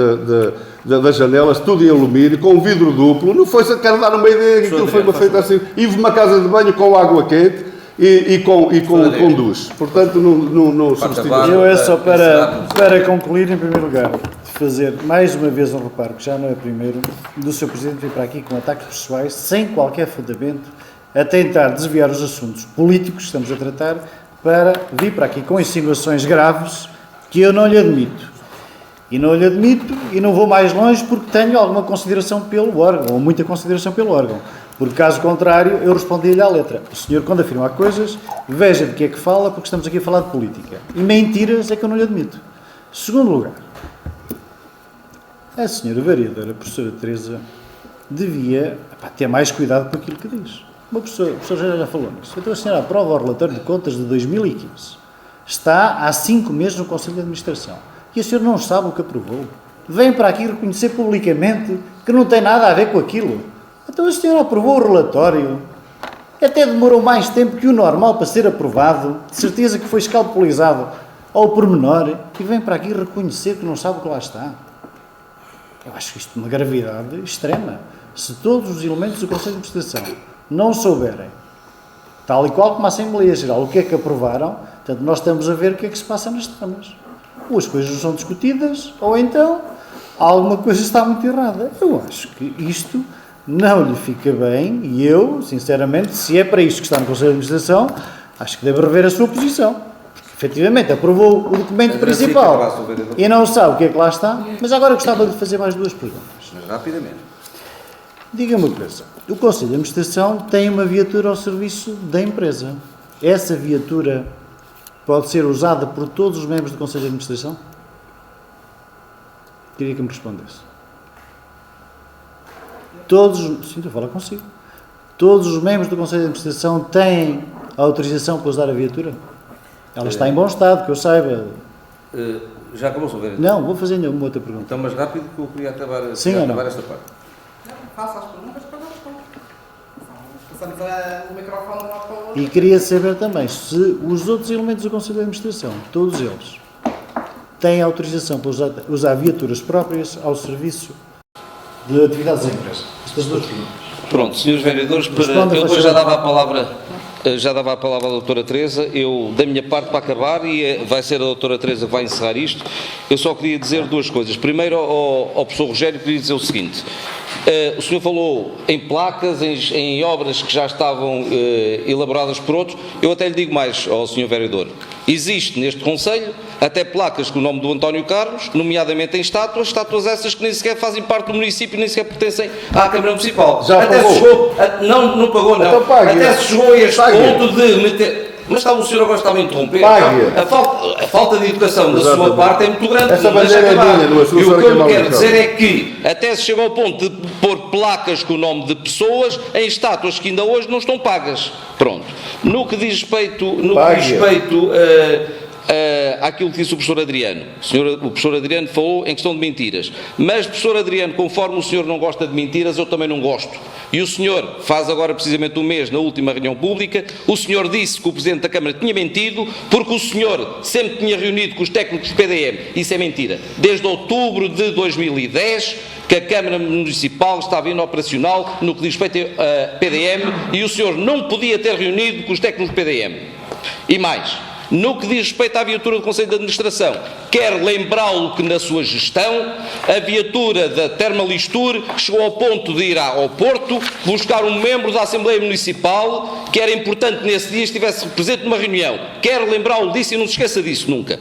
das janelas, tudo em alumínio, com vidro duplo. Não foi, quero dar uma ideia, que aquilo foi feito assim. E uma casa de banho com água quente e com duche. Portanto, não substitui. Eu é só para concluir, em primeiro lugar, de fazer mais uma vez um reparo, que já não é primeiro, do Sr. Presidente vir para aqui com ataques pessoais, sem qualquer fundamento, a tentar desviar os assuntos políticos que estamos a tratar para vir para aqui com insinuações graves que eu não lhe admito. E não lhe admito e não vou mais longe porque tenho alguma consideração pelo órgão, ou muita consideração pelo órgão. Porque, caso contrário, eu respondi-lhe à letra. O senhor, quando afirma coisas, veja de que é que fala, porque estamos aqui a falar de política. E mentiras é que eu não lhe admito. Segundo lugar, a senhora vereadora, a professora Teresa, devia ter mais cuidado com aquilo que diz. O professor já falou nisso. Então a senhora aprova o relatório de contas de 2015. Está há 5 meses no Conselho de Administração. E a senhora não sabe o que aprovou. Vem para aqui reconhecer publicamente que não tem nada a ver com aquilo. Então a senhora aprovou o relatório. Até demorou mais tempo que o normal para ser aprovado. De certeza que foi escalpelizado ao pormenor. E vem para aqui reconhecer que não sabe o que lá está. Eu acho isto uma gravidade extrema. Se todos os elementos do Conselho de Administração não souberem, tal e qual como a Assembleia Geral, o que é que aprovaram, portanto, nós estamos a ver o que é que se passa nas tramas. Ou as coisas não são discutidas, ou então alguma coisa está muito errada. Eu acho que isto não lhe fica bem, e eu, sinceramente, se é para isto que está no Conselho de Administração, acho que deve rever a sua posição. Porque, efetivamente, aprovou o documento principal e não sabe o que é que lá está, mas agora gostava de fazer mais 2 perguntas. Mas rapidamente. Diga-me uma coisa, o Conselho de Administração tem uma viatura ao serviço da empresa. Essa viatura pode ser usada por todos os membros do Conselho de Administração? Queria que me respondesse. Sim, estou a falar consigo. Todos os membros do Conselho de Administração têm autorização para usar a viatura? Ela está em bom estado, que eu saiba. Já acabou, Sr. Vereador? Não, vou fazer uma outra pergunta. Então, mas rápido, que eu queria acabar Sim ou não? esta parte. Faça as perguntas para nós. Passamos o microfone lá para o outro. E queria saber também se os outros elementos do Conselho de Administração, todos eles, têm autorização para usar viaturas próprias ao serviço de atividades da empresa. Estas 2 perguntas. Pronto, senhores vereadores, eu depois já dava a palavra à doutora Teresa. Eu, da minha parte, para acabar, e vai ser a doutora Teresa que vai encerrar isto, eu só queria dizer 2 coisas. Primeiro, ao professor Rogério, queria dizer o seguinte: o senhor falou em placas, em obras que já estavam elaboradas por outros. Eu até lhe digo mais ao senhor vereador: existe neste Conselho até placas com o nome do António Carlos, nomeadamente em estátuas essas que nem sequer fazem parte do município, nem sequer pertencem à Câmara Municipal. Já até pagou? Se chegou, não pagou, não. Então pague. Até se chegou a este ponto de meter... Mas está o senhor agora está a me interromper. Pague. A falta de educação da Exatamente. sua parte é muito grande. Essa Deixa bandeira é acabar. minha, não é sua, E o senhora que eu Kemal lhe quero Gonçalves. dizer é que Até se chegou ao ponto de pôr placas com o nome de pessoas em estátuas que ainda hoje não estão pagas. Pronto. No que diz respeito, àquilo que disse o professor Adriano. O professor Adriano falou em questão de mentiras. Mas, professor Adriano, conforme o senhor não gosta de mentiras, eu também não gosto. E o senhor, faz agora precisamente um mês, na última reunião pública, o senhor disse que o Presidente da Câmara tinha mentido porque o senhor sempre tinha reunido com os técnicos do PDM. Isso é mentira. Desde outubro de 2010, que a Câmara Municipal estava inoperacional no que diz respeito a PDM e o senhor não podia ter reunido com os técnicos do PDM. E mais, no que diz respeito à viatura do Conselho de Administração, quero lembrá-lo que na sua gestão, a viatura da Termalistur chegou ao ponto de ir ao Porto buscar um membro da Assembleia Municipal que era importante nesse dia estivesse presente numa reunião. Quero lembrá-lo disso e não se esqueça disso nunca.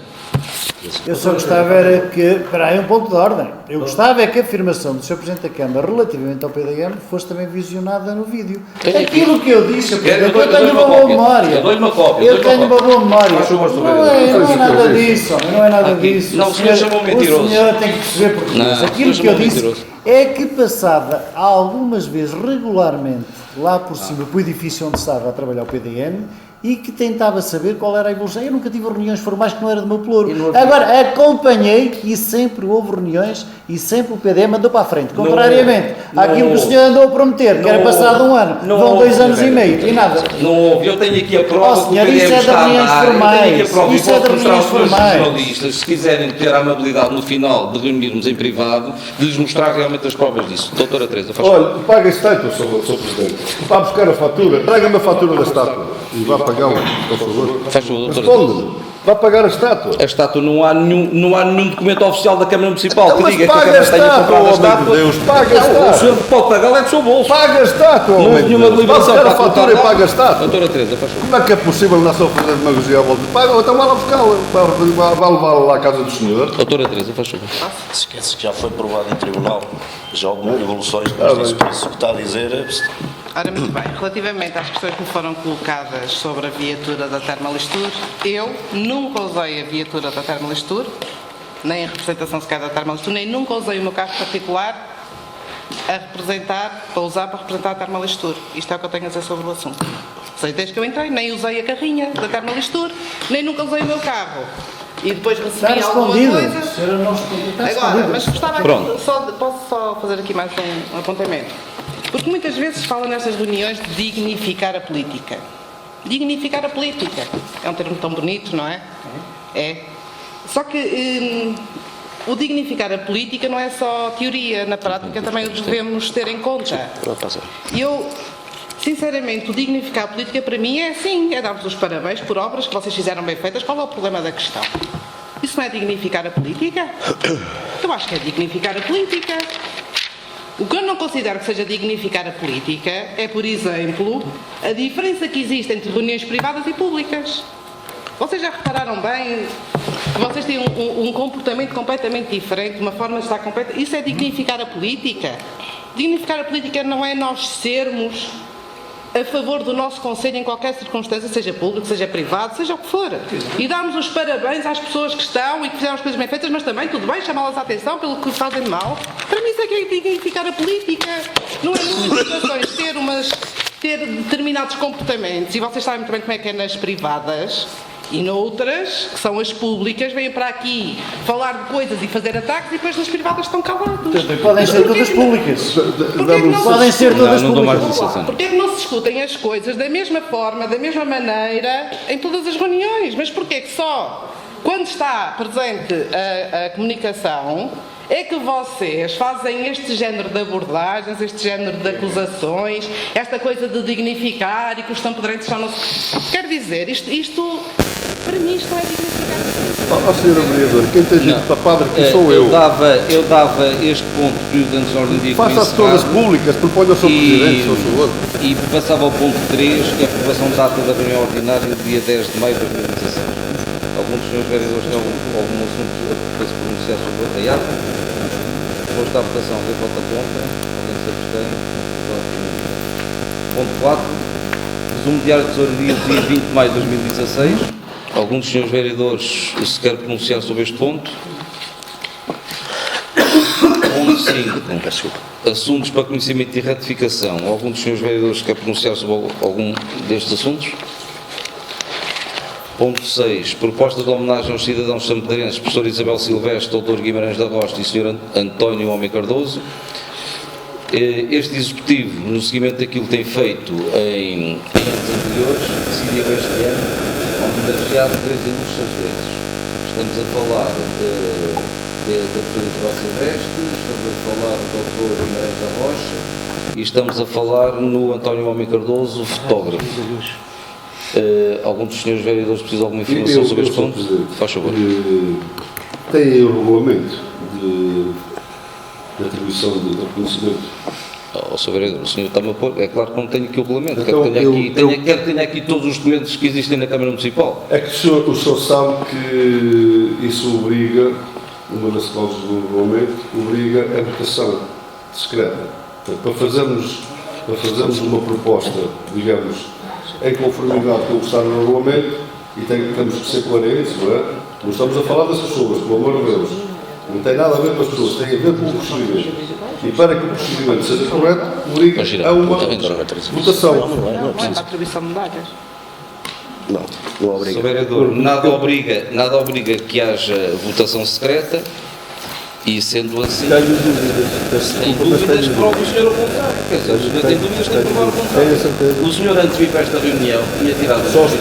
Eu só gostava era que, espera aí, um ponto de ordem, eu gostava é que a afirmação do Sr. Presidente da Câmara relativamente ao PDM fosse também visionada no vídeo. Aquilo que eu disse, eu tenho uma boa memória. Eu dou-lhe uma cópia. Eu tenho uma boa memória. Faz favor, Sr. Não Vereador. é nada disso, não é nada Aqui- disso. não, o senhor chamou mentiroso. O senhor tem que perceber porque Não, disse. o Aquilo senhor que eu chamou disse mentiroso. é que passava algumas vezes regularmente lá por cima para o edifício onde estava a trabalhar o PDM e que tentava saber qual era a evolução. Eu nunca tive reuniões formais que não era do meu pluro. Agora, acompanhei e sempre houve reuniões e sempre o PDM andou para a frente. Contrariamente àquilo que o senhor andou a prometer, que era passado um ano, vão 2 anos e meio e nada. Não houve, eu tenho aqui a prova Oh, que o senhor, PDM isso é de está a reuniões dar. Eu tenho aqui a formais. prova e Isso é posso de mostrar aos reuniões senhores formais. jornalistas, se quiserem ter a amabilidade no final de reunirmos em privado, de lhes mostrar realmente as provas disso. Doutora Teresa, faz favor. Olha, paga a estátua, Sr. Presidente. Vá buscar a fatura. Traga-me a fatura da estátua. E vá pagá-la, por favor. Faz favor, doutora Teresa. Responde-me. Vá pagar a estátua. A estátua não há nenhum documento oficial da Câmara Municipal que Mas diga que a paga a Câmara tenha estátua, comprado a homem de estátua. Deus. Paga a Não, o estátua. senhor pode pagá-la é do seu bolso. Paga a estátua, Não homem houve de nenhuma Deus. Vá deliberação buscar a para fatura e contar. paga a estátua. Doutora Teresa, faz favor. Como é que é possível não só fazer demagogia à volta? Paga, então vá lá buscá-la. Vá levá-la lá à casa do senhor. Doutora Teresa, faz favor. Se esquece que já foi provado em tribunal, já houve evoluções, mas isso, por isso que está a dizer é... Ora, muito bem, relativamente às questões que me foram colocadas sobre a viatura da Termalistur, eu nunca usei a viatura da Termalistur, nem a representação sequer da Termalistur, nem nunca usei o meu carro particular para usar para representar a Termalistur. Isto é o que eu tenho a dizer sobre o assunto. Sei desde que eu entrei, nem usei a carrinha da Termalistur, nem nunca usei o meu carro. E depois Está recebi alguma respondido. coisa. A senhora não respondeu. Está Agora, respondido. mas gostava Pronto. posso só fazer aqui mais um apontamento. Porque muitas vezes fala nestas reuniões de dignificar a política. Dignificar a política. É um termo tão bonito, não é? É. Só que o dignificar a política não é só teoria. Na prática também o devemos ter em conta. E eu, sinceramente, o dignificar a política para mim é assim, é dar-vos os parabéns por obras que vocês fizeram bem feitas. Qual é o problema da questão? Isso não é dignificar a política? Eu acho que é dignificar a política. O que eu não considero que seja dignificar a política é, por exemplo, a diferença que existe entre reuniões privadas e públicas. Vocês já repararam bem que vocês têm um comportamento completamente diferente, uma forma de estar completa. Isso é dignificar a política. Dignificar a política não é nós sermos a favor do nosso Conselho em qualquer circunstância, seja público, seja privado, seja o que for. E darmos os parabéns às pessoas que estão e que fizeram as coisas bem feitas, mas também, tudo bem, chamá-las a atenção pelo que fazem mal. Para mim isso é que é dignificar a política. Não é numas situações ter determinados comportamentos, e vocês sabem muito bem como é que é nas privadas, e noutras, que são as públicas, vêm para aqui falar de coisas e fazer ataques e depois nas privadas estão calados. Podem ser todas públicas. Porquê que não se Podem ser todas não dou mais públicas. licença. Porquê que não se discutem as coisas da mesma forma, da mesma maneira, em todas as reuniões? Mas porquê que só quando está presente a comunicação é que vocês fazem este género de abordagens, este género de acusações, esta coisa de dignificar e que os tampedrentos só não se... Quer dizer, isto para mim, isto não é dignificar. Ó, senhora vereadora, quem tem gente para padre aqui sou eu. Eu dava este ponto de antes de ordem do dia como Faça-se todas encerrado. públicas, proponha o Sr. Presidente, por favor. E passava ao ponto 3, que é a aprovação da ata da reunião ordinária do dia 10 de maio de 2016. Alguns dos senhores vereadores têm algum assunto para se pronunciar sobre a ata? Depois da votação, quem vota contra? Alguém se abstém? Ponto 4. Resumo diário de tesouraria do dia 20 de maio de 2016. Algum dos senhores vereadores se quer pronunciar sobre este ponto? Ponto 5. Assuntos para conhecimento e ratificação. Algum dos senhores vereadores quer pronunciar sobre algum destes assuntos? Ponto 6. Proposta de homenagem aos cidadãos sampedrenses, professor Isabel Silvestre, Dr. Guimarães da Rocha e Sr. António Homem Cardoso. Este Executivo, no seguimento daquilo que tem feito em anos anteriores, decidiu este ano homenagear 3 ilustres sampedrenses. Estamos a falar da professora Isabel Silvestre, estamos a falar do Dr. Guimarães da Rocha e estamos a falar no António Homem Cardoso, fotógrafo. Algum dos senhores vereadores precisa de alguma informação sobre este ponto? Faz favor. Tem aí o regulamento de atribuição de reconhecimento. Sr. vereador, o senhor está-me a pôr, é claro que não tenho aqui o regulamento, Então, quero que tenha aqui todos os documentos que existem na Câmara Municipal. É que o senhor sabe que isso obriga, uma das cláusulas do regulamento, obriga a votação secreta. Portanto, para fazermos uma proposta, digamos, em conformidade com o que está no regulamento, e temos que ser coerentes, não é? Não estamos a falar das pessoas, pelo amor de Deus. Não tem nada a ver com as pessoas, tem a ver com o procedimento. E para que o procedimento seja correto, obriga a uma votação. Não é para atribuição de medalhas. Não obriga. Sr. vereador, nada obriga que haja votação secreta. E sendo assim, tem dúvidas, prova o senhor ao contrário. Quer dizer, o senhor tem dúvidas, tem que provar ao contrário. O senhor, antes de vir para esta reunião, tinha tirado as dúvidas.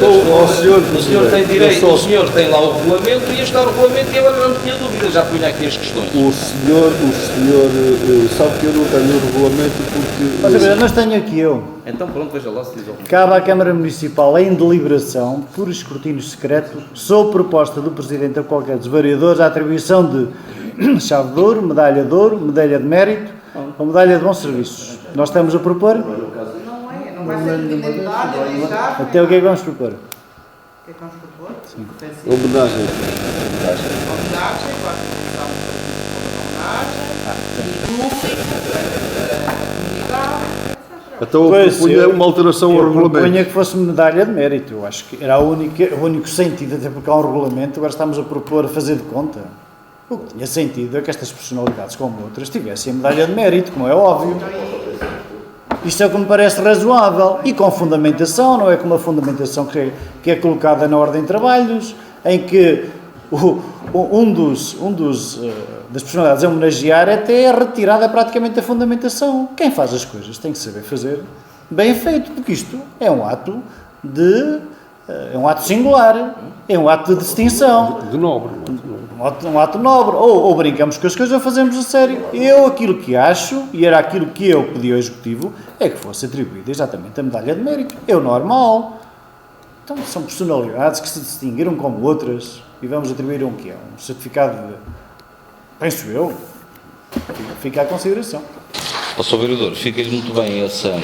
O senhor tem direito, o senhor tem lá o regulamento, ia estar o regulamento e agora não tinha dúvidas, já punha aqui as questões. O senhor sabe que eu não tenho o regulamento porque... Mas tenho aqui eu. Então pronto, veja lá se diz alguma coisa. Cabe à Câmara Municipal, em deliberação, por escrutínio secreto, sob proposta do Presidente ou qualquer dos vereadores, a atribuição de chave de ouro, medalha de mérito ou medalha de bons serviços. Nós estamos a propor? Não vai ser medalha nem chave. Até o que é que vamos propor? O que é que vamos propor? Sim. Homenagem. Homenagem, Então eu propunha uma alteração ao regulamento. Eu propunha que fosse medalha de mérito. Eu acho que era o único sentido, até porque há um regulamento, agora estamos a propor fazer de conta. O que tinha sentido é que estas personalidades, como outras, tivessem a medalha de mérito, como é óbvio. Isto é o que me parece razoável. E com fundamentação, não é como a fundamentação que é colocada na ordem de trabalhos, em que das personalidades a homenagear até é retirada praticamente da fundamentação. Quem faz as coisas tem que saber fazer bem feito, porque isto é um ato singular, é um ato de distinção. De nobre. Um ato nobre. Ou brincamos com as coisas ou fazemos a sério. Eu aquilo que acho, e era aquilo que eu pedi ao Executivo, é que fosse atribuída exatamente a medalha de mérito. É o normal. Então são personalidades que se distinguiram como outras e vamos atribuir um quê? Um certificado de... Penso eu. Fica à consideração. Sr. vereador, fica-lhe muito bem essa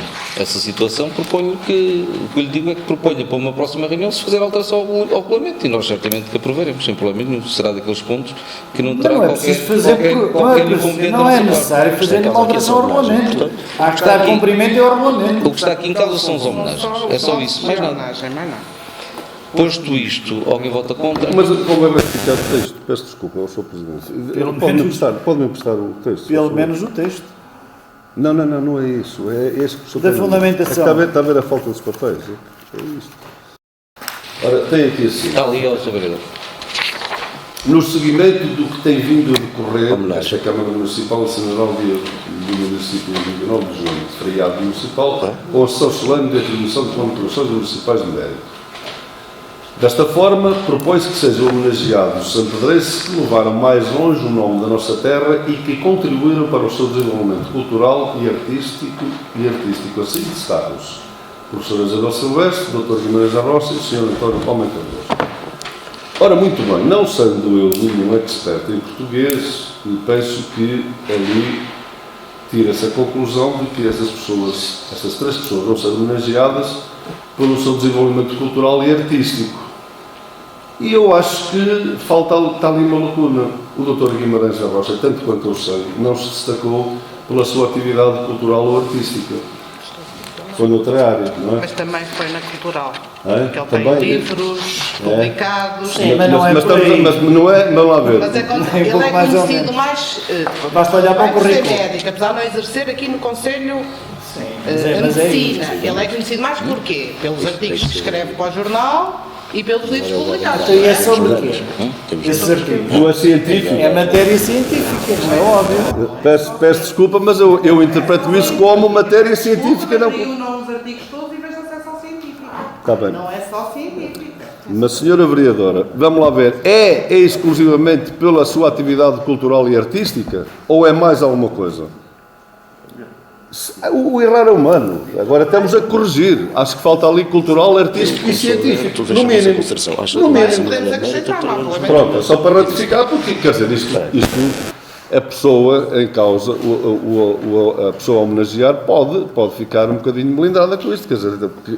situação. Proponho que, o que eu lhe digo é que proponha para uma próxima reunião se fazer alteração ao regulamento e nós certamente que aprovaremos, sem problema nenhum. Será daqueles pontos que não terá não é necessário fazer nenhuma alteração ao regulamento. Há que estar cumprimento ao regulamento. O que está aqui em causa são as homenagens. É só isso, mais nada. Posto isto, alguém vota contra? Mas o problema é ficar o texto. Peço desculpa ao Sr. Presidente. Pode-me emprestar o texto? Pelo menos o texto. Não é isso. É este que o da fundamentação. Está a ver a falta dos papéis? É isto. Ora, tem aqui assim. Está ali, Sr. vereador. No seguimento do que tem vindo a decorrer, esta Câmara Municipal assinará o dia do município 29 de junho, feriado municipal, com a sessão solene de atribuição de contribuições municipais de mérito. Desta forma, propõe-se que sejam homenageados os sampedrenses que levaram mais longe o nome da nossa terra e que contribuíram para o seu desenvolvimento cultural e artístico. Assim destaca-os professora Isabel Silvestre, Dr. Guimarães da Rocha e o Sr. António Homem Cardoso. Ora, muito bem, não sendo eu nenhum expert em português, penso que ali tira-se a conclusão de que estas 3 pessoas vão ser homenageadas pelo seu desenvolvimento cultural e artístico. E eu acho que está ali uma lacuna. O Dr. Guimarães da Rocha, tanto quanto eu sei, não se destacou pela sua atividade cultural ou artística. Foi noutra área, não é? Mas também foi na cultural. É? Porque ele tem Também? livros publicados. Sim, mas não é mas, por aí. mas não é, vamos lá ver. Mas é, Um ele pouco é mais ou conhecido menos. mais. Basta olhar para o vai ser currículo. médico, apesar de não exercer aqui no Conselho Mas a é medicina. isso. Ele é conhecido mais porquê? Pelos artigos que escreve para o jornal e pelos livros publicados. Então, e é sobre o quê? Esses artigos. Não é científico. É matéria científica, não é óbvio. Peço desculpa, mas eu interpreto isso como matéria científica, não. Os artigos todos e veja se é só científico. Está bem. Não é só científico. Mas, senhora vereadora, vamos lá ver, é exclusivamente pela sua atividade cultural e artística ou é mais alguma coisa? O errar é humano. Agora estamos a corrigir. Acho que falta ali cultural, artístico e científico. No mínimo. No Mas mínimo. podemos acrescentar, não há problema. Pronto, é só para ratificar, porque, quer dizer, isto a pessoa em causa, a pessoa a homenagear pode ficar um bocadinho melindrada com isto, quer dizer, porque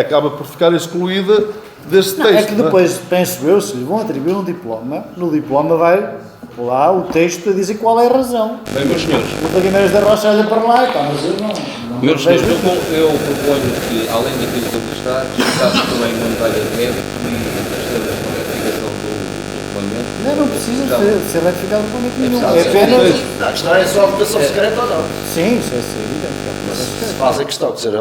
acaba por ficar excluída deste texto. Não, é que depois, penso eu, se lhe vão atribuir um diploma, no diploma vai lá o texto a dizer qual é a razão. Bem, meus senhores, O da Guimarães da Rocha olha para lá, pá, mas eu não meus vejo senhores, isso. eu proponho que, além daquilo que eu está, caso também uma medalha de mérito e a terceira retificação do regulamento. Não precisa ser ratificado por muito nenhum. É apenas. A questão é só a votação secreta ou não? Sim, isso é evidente. Se faz a questão de ser a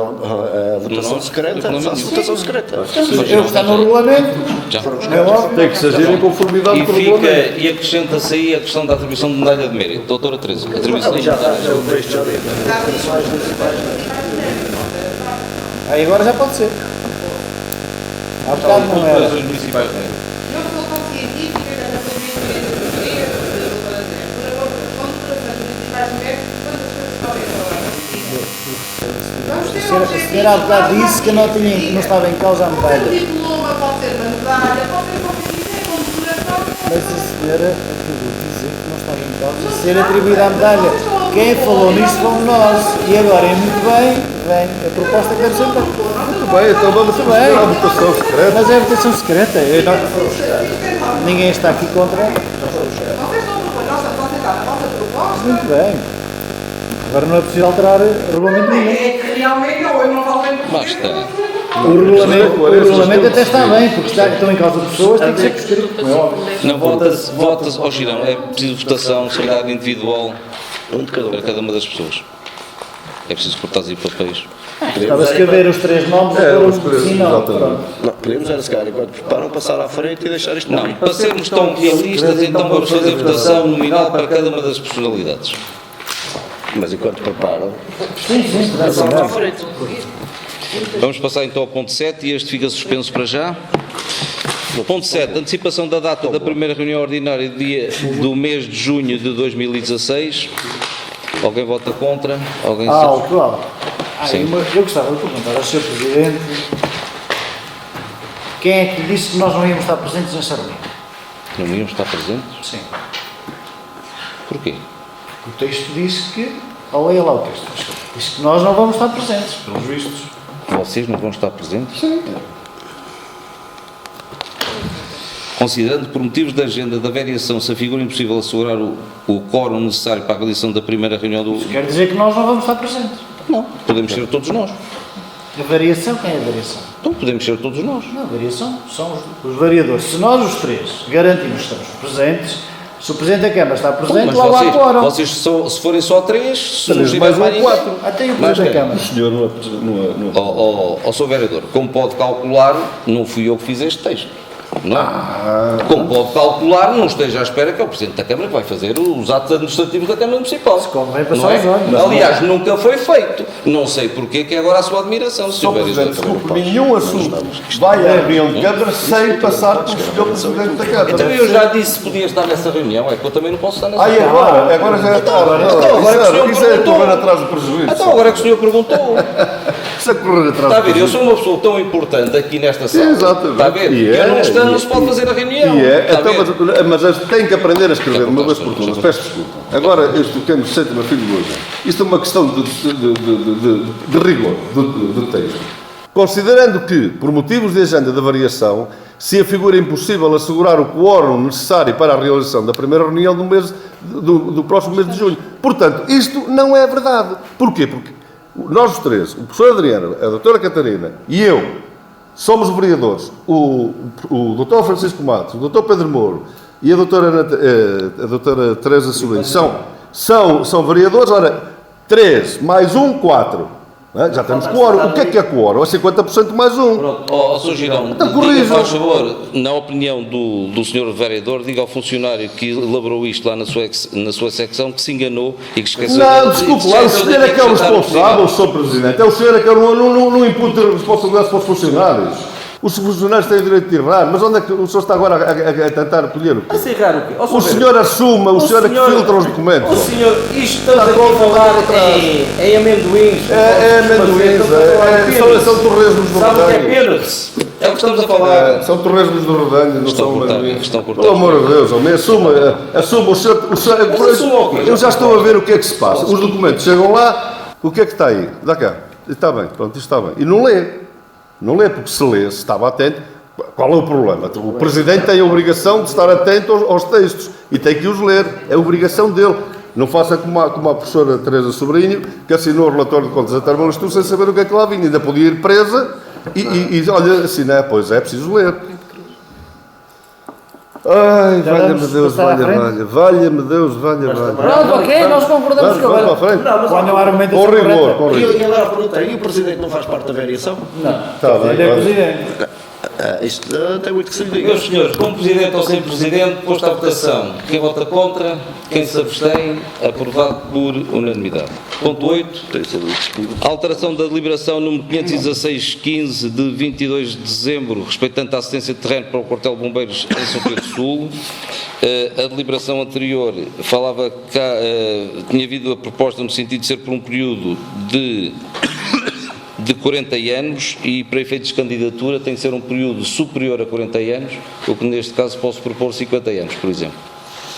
votação secreta, faz a votação secreta. Eu que está no regulamento, Já. é óbvio. Tem que se agir em conformidade E, com o regulamento. fica, e acrescenta-se aí a questão da atribuição de medalha de mérito. Doutora Teresa, atribuição de medalha de mérito. O texto já deu. Aí agora já pode ser. Há bocado não era. Corporações municipais de mérito. Eu sou tão científica que ainda fui científica, A senhora há bocado disse que não estava em causa a medalha. diploma pode ser uma medalha, pode ser qualquer coisa, como duração. Mas a senhora acabou de dizer que não estava em causa ser atribuída a medalha. Quem falou nisso fomos nós. E agora, é muito bem, vem a proposta que deve ser feita. Muito bem, então vamos fazer a votação secreta. Mas é a votação secreta. Ninguém está aqui contra. Vocês estão propondo, nós estamos a aceitar a vossa proposta. Muito bem. Agora não é preciso alterar regulamento nenhum. É que realmente eu não falo bem por Basta. O regulamento até está bem, porque estão em causa pessoas, tem que ser prescrito, como é óbvio. Não, vota-se ao girão. É preciso votação, se calhar individual, para cada uma das pessoas. É preciso cortar aí papéis. Estava a escrever os três nomes, É, agora os três, sim, não. exatamente. Pronto. Não, queremos era se calhar, enquanto preparam, passar à frente e deixar isto Não, para sermos tão realistas, então vamos fazer votação nominal para cada uma das personalidades. Mas enquanto preparam, Sim, passamos à frente. Vamos passar então ao ponto 7 e este fica suspenso para já. Ponto 7. Antecipação da data da primeira reunião ordinária do mês de junho de 2016. Alguém vota contra? Alguém Qual? Sim. Eu gostava de perguntar ao Sr. Presidente quem é que disse que nós não íamos estar presentes nessa reunião? Não íamos estar presentes? Sim. Porquê? O texto diz que. Leia lá o texto. Diz que nós não vamos estar presentes, pelos vistos. Vocês não vão estar presentes? Sim. Considerando que por motivos da agenda da variação se afigura impossível assegurar o quórum necessário para a realização da primeira reunião do... Quer dizer que nós não vamos estar presentes. Não, podemos ser todos nós. A variação, quem é a variação? Então podemos ser todos nós. Não, a variação são os variadores. Se nós os três garantimos que estamos presentes, se o Presidente da Câmara está presente, Mas lá vocês, quórum. vocês se forem só 3, se não Mas estiver mais mais ninguém... 4. Até o Mais Presidente da quem? Câmara. O senhor não é. Sr. Vereador, como pode calcular, não fui eu que fiz este texto. Não. Como pode calcular, não esteja à espera que é o Presidente da Câmara que vai fazer os atos administrativos da Câmara Municipal. convém passar Não é? os olhos. Aliás, nunca foi feito. Não sei porque que é agora a sua admiração, Sr. Vereador. Desculpe, nenhum assunto vai à reunião de Câmara sem passar pelo senhor Presidente da Câmara. Então eu já disse que podia estar nessa reunião, é que eu também não posso estar nessa E reunião. agora já é tarde. Então, agora que o senhor Isso é perguntou. correr atrás do prejuízo. Então agora que o senhor perguntou. Isso é correr atrás Está a do ver, eu prejuízo. sou uma pessoa tão importante aqui nesta sala. Exatamente. Está a ver? E Eu é, não estando, e não se pode fazer a reunião. Está Está a ver? mas tem que aprender a escrever uma vez por todas. Peço desculpa. Agora, isto que me sente meu filho hoje. Isto é uma questão de rigor do texto. Considerando que, por motivos de agenda da variação, se afigura impossível assegurar o quórum necessário para a realização da primeira reunião do próximo mês de junho. Portanto, isto não é verdade. Porquê? Porque Nós os três, o professor Adriano, a doutora Catarina e eu, somos vereadores. O doutor Francisco Matos, o doutor Pedro Mouro e a doutora Teresa Sobrinho são vereadores. Ora, 3 mais 1, 4. Já temos quórum. O que é quórum? É 50% mais 1. Pronto, Sr. Girão, Então, diga, corrija. faz favor, na opinião do Sr. Vereador, diga ao funcionário que elaborou isto lá na sua secção que se enganou e que esqueceu... Não, desculpe lá, o senhor é que é o responsável, Sr. Presidente. É o senhor é que não impute responsabilidades para os funcionários. Os funcionários têm o direito de errar, mas onde é que o senhor está agora a tentar recolher o quê? Mas errar o quê? Ó, O senhor assuma, o senhor é que filtra os O documentos. senhor, isto estamos aqui a falar é amendoins. É amendoins, são torresmos do Sabe o que é rebanho. peanuts? É o que estamos a falar. São torresmos do rebanho, não Estão são cortados, amendoins. estão cortados. Pelo amor de Deus, homem, assuma, o senhor... assuma o quê? Eu já estou a ver o que é que se passa. Os documentos chegam lá, o que é que está aí? Dá cá. Está bem, pronto, isto está bem. E não lê. Não lê, porque se lê, se estava atento... Qual é o problema? O Presidente tem a obrigação de estar atento aos textos e tem que os ler. É a obrigação dele. Não faça como a professora Teresa Sobrinho, que assinou o relatório de contas da Termolastur sem saber o que é que lá vinha. Ainda podia ir presa e olha, assim, não é? Pois é, preciso ler. Ai, valha-me Deus, valha-me Deus, valha. Pronto, ok, nós concordamos com Vamos ela. para a frente. Quando a argumentação Com rigor, correta. com rigor. E agora a pergunta é, e o Presidente não faz parte da variação? Está bem, Ele é olha. presidente. Isto tem muito que se lhe diga. Meus senhores, como Presidente ou sem Presidente, posto à votação. Quem vota contra, quem se abstém, aprovado por unanimidade. Ponto 8. Tem sido discutido. Alteração da deliberação número 516-15 de 22 de dezembro, respeitante à assistência de terreno para o quartel de bombeiros em São Pedro Sul. A deliberação anterior falava que tinha havido a proposta no sentido de ser por um período de 40 anos e para efeitos de candidatura tem que ser um período superior a 40 anos, o que neste caso posso propor 50 anos, por exemplo.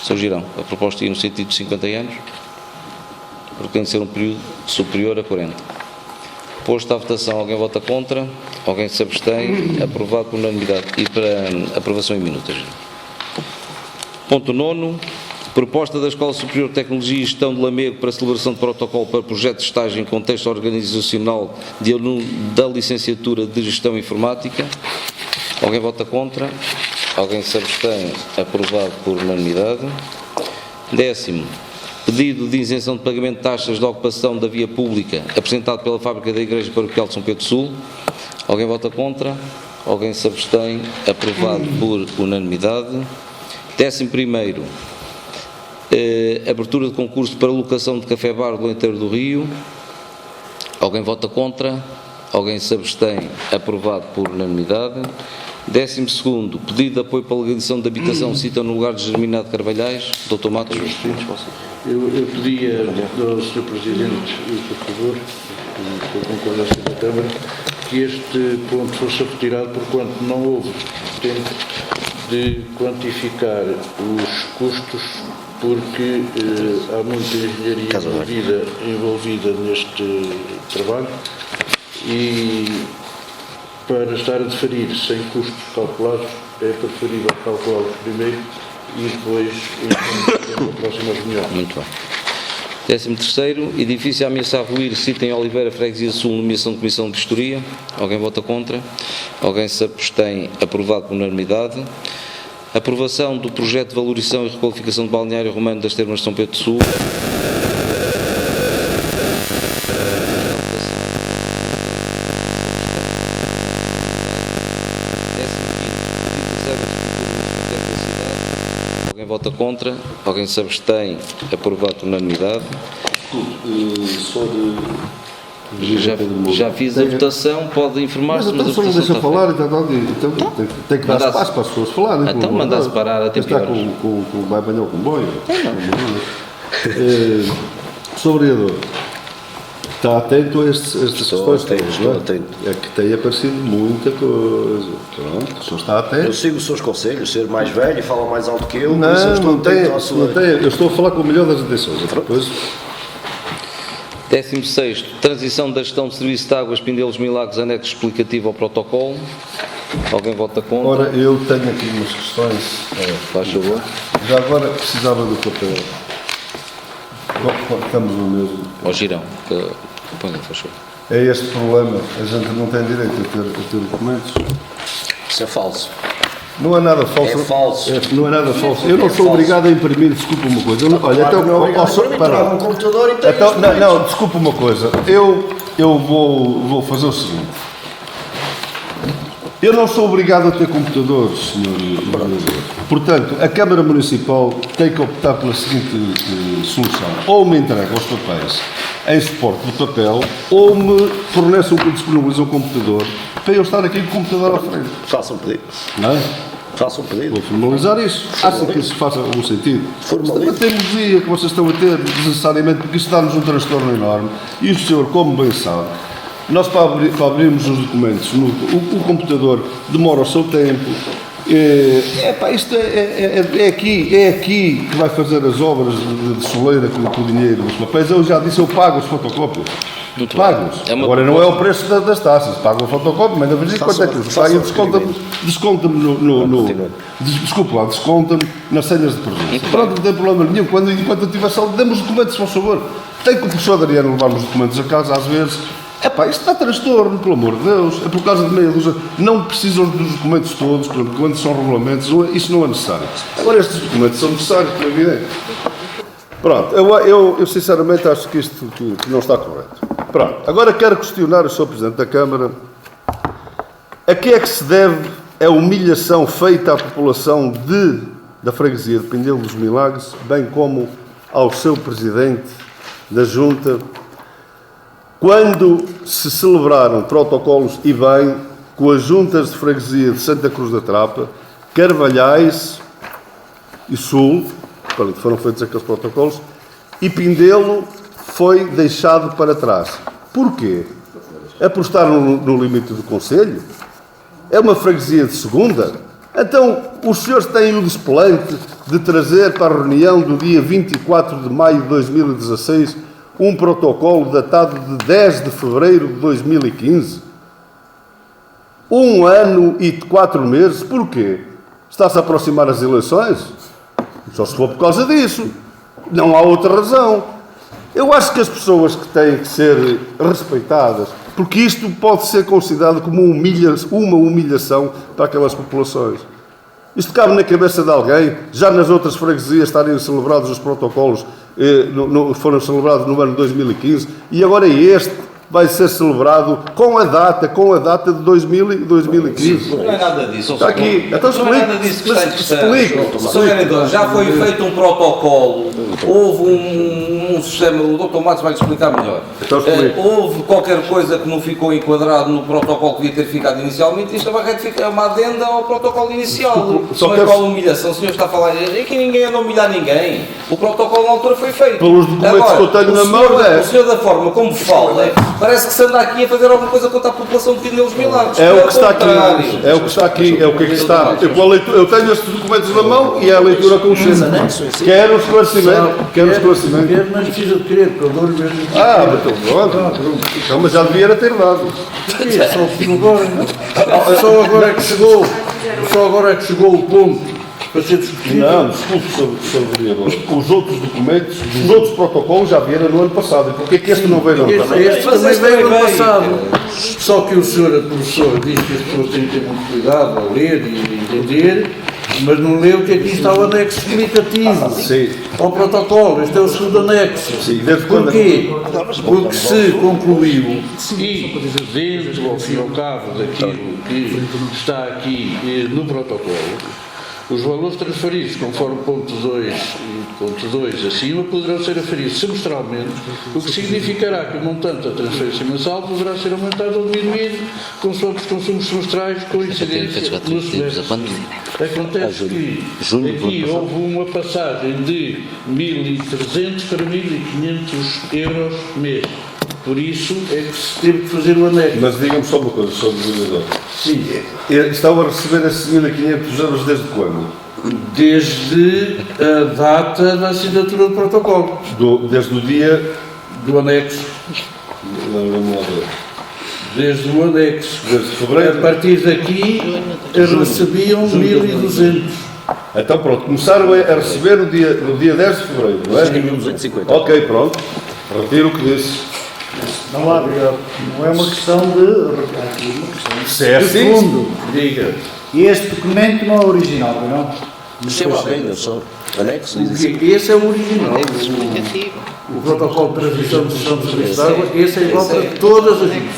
Sr. Girão, a proposta ia no sentido de 50 anos, porque tem que ser um período superior a 40. Posto à votação, alguém vota contra, alguém se abstém, aprovado por unanimidade e para aprovação em minutos. Ponto 9. Proposta da Escola Superior de Tecnologia e Gestão de Lamego para celebração de protocolo para projeto de estágio em contexto organizacional de aluno da licenciatura de Gestão Informática. Alguém vota contra? Alguém se abstém? Aprovado por unanimidade. 10º. Pedido de isenção de pagamento de taxas de ocupação da via pública apresentado pela Fábrica da Igreja Paroquial de São Pedro Sul. Alguém vota contra? Alguém se abstém? Aprovado por unanimidade. 11º. Abertura de concurso para locação de café-bar do Lenteiro do Rio. Alguém vota contra? Alguém se abstém? Aprovado por unanimidade. 12º, pedido de apoio para a legalização de habitação cita no lugar de Germinado de Carvalhais. Dr. Matos. Eu pedia ao Sr. Presidente, por favor, com a concordância da Câmara, que este ponto fosse retirado porquanto não houve tempo de quantificar os custos, porque há muita engenharia envolvida neste trabalho e para estar a deferir sem custos calculados é preferível calculá-los primeiro e depois na próxima reunião. Muito bem. 13º, edifício a ameaçar ruir, cita em Oliveira, Freguesia Sul, nomeação de comissão de vistoria. Alguém vota contra? Alguém se abstém? Aprovado por unanimidade. Aprovação do projeto de valorização e requalificação do balneário romano das Termas de São Pedro Sul. Alguém vota contra? Alguém se abstém? Aprovado por unanimidade. Só de... Já fiz a votação, pode informar-se, mas a Só não votação deixa está falar, feita. então tem que dar Manda-se- espaço para as pessoas falarem. Então manda-se parar até está piores. vai apanhar o comboio. Sr. Vereador, está atento a estas questões todas, não é? atento. É que tem aparecido muita coisa. Pronto, o senhor está atento. Eu sigo os seus conselhos, ser mais velho e falar mais alto que eu, por isso eu Não, estou não tem, atento à sua... não tem. Eu estou a falar com o melhor das intenções. Depois, 16º, transição da gestão de serviço de águas Pindelos Milagres, anexo explicativo ao protocolo. Alguém vota contra? ora, eu tenho aqui umas questões. Faz favor. Já agora precisava do papel. Estamos no mesmo. Ao Girão. É este problema. A gente não tem direito a ter documentos. Isso é falso. Não é nada falso. É falso. Não é nada falso. Eu não sou obrigado a imprimir, desculpa uma coisa. Olha, então, Traga um computador e tem então, não, desculpa uma coisa. Eu vou fazer o seguinte. Eu não sou obrigado a ter computadores, senhor vereador. Portanto, a Câmara Municipal tem que optar pela seguinte solução. Ou me entrega os papéis em suporte de papel, ou me fornece disponibiliza um computador para eu estar aqui com o computador à frente. Faça um pedido. Não é? Faça um pedido. Vou formalizar isso. Acho que isso faça algum sentido. Isto é uma teimosia que vocês estão a ter desnecessariamente, porque isto dá-nos um transtorno enorme. E o senhor, como bem sabe, nós para abrirmos os documentos, o computador demora o seu tempo. Isto é aqui que vai fazer as obras de soleira com o dinheiro dos papéis. Eu já disse, eu pago os fotocópios. Pago-os. Agora não é o preço das taxas, pago o fotocópio, mas não vejo quanto é que custa. Desconta-me desculpa lá, desconta-me nas senhas de presença. Pronto, não tem problema nenhum. Enquanto eu tiver saúde, dê-me os documentos, se faz favor. Tem que o professor Adriano levar os documentos a casa, às vezes. Isto dá transtorno, pelo amor de Deus. É por causa de meia dúzia. Não precisam dos documentos todos, quando são regulamentos, isso não é necessário. Agora, estes documentos são necessários, como é evidente. Pronto, eu sinceramente acho que isto que não está correto. Pronto, agora quero questionar o Sr. Presidente da Câmara. A que é que se deve a humilhação feita à população da freguesia de Pindelo dos Milagres, bem como ao seu Presidente da Junta, quando se celebraram protocolos e bem com as juntas de freguesia de Santa Cruz da Trapa, Carvalhais e Sul, foram feitos aqueles protocolos, e Pindelo foi deixado para trás. Porquê? É por estar no limite do Conselho? É uma freguesia de segunda? Então, os senhores têm o desplante de trazer para a reunião do dia 24 de maio de 2016 um protocolo datado de 10 de fevereiro de 2015? 1 ano e 4 meses. Porquê? Está-se a aproximar as eleições? Só se for por causa disso. Não há outra razão. Eu acho que as pessoas que têm que ser respeitadas, porque isto pode ser considerado como uma humilhação para aquelas populações. Isto cabe na cabeça de alguém, já nas outras freguesias estarem celebrados os protocolos, foram celebrados no ano de 2015, e agora este vai ser celebrado com a data de 2015. Não é nada disso. Está aqui. Então não é nada disso que está em questão. Explico. Já foi feito um protocolo, houve um sistema, o Dr. Matos vai-lhe explicar melhor. Então houve qualquer coisa que não ficou enquadrado no protocolo que devia ter ficado inicialmente, isto vai retificar uma adenda ao protocolo inicial. Mas qual humilhação? O senhor está a falar, aqui ninguém anda a humilhar ninguém. O protocolo na altura foi feito. Pelos documentos que eu tenho na mão, o senhor da forma como fala, parece que se anda aqui a fazer alguma coisa contra a população de Pindelo dos Milagres. É o que está aqui. É o que está aqui. É o que é que está. Eu tenho estes documentos na mão e é a leitura consciente. Quero esclarecimento. Mas precisa de querer, porque eu dou-lhe mesmo. Mas já devia ter dado. Só pediu agora. Só agora é que chegou o ponto para ser discutido. Não, desculpe, Sr. Vereador. Os outros documentos, os outros protocolos já vieram no ano passado. E porquê que este não veio no ano passado? Este também veio no ano passado. Só que o senhor professor diz que as pessoas têm que ter muito cuidado ao ler e entender, mas não leu que aqui está o anexo explicativo ao protocolo. Este é o segundo anexo. Porquê? Porque se concluiu, e dentro ao fim e ao cabo daquilo que está aqui no protocolo, os valores transferidos, conforme ponto 2 e ponto 2 acima, poderão ser aferidos semestralmente, o que significará que o montante da transferência mensal poderá ser aumentado ou diminuído consoante os consumos semestrais com incidência no semestre. Acontece que aqui houve uma passagem de 1.300 para 1.500 euros mês. Por isso é que se teve que fazer o anexo. Mas diga-me só uma coisa, Sr. Vereador. Sim. Estão a receber esses 1.500 euros desde quando? Desde a data da assinatura do protocolo. Desde o dia do anexo. Vamos lá ver. Desde o anexo. Desde fevereiro. A partir daqui recebiam 1.200. Então pronto, começaram a receber no dia 10 de fevereiro, não é? Sim, 250. Ok, pronto. Retiro o que disse. Não há, não é uma questão de sim. fundo. Diga. E este documento não é original, não? Sim, lá bem, eu sou anexo, diz assim. Esse é o original. Explicativo. O protocolo de transmissão de gestão de serviços de água, esse é igual para todas as ilhas.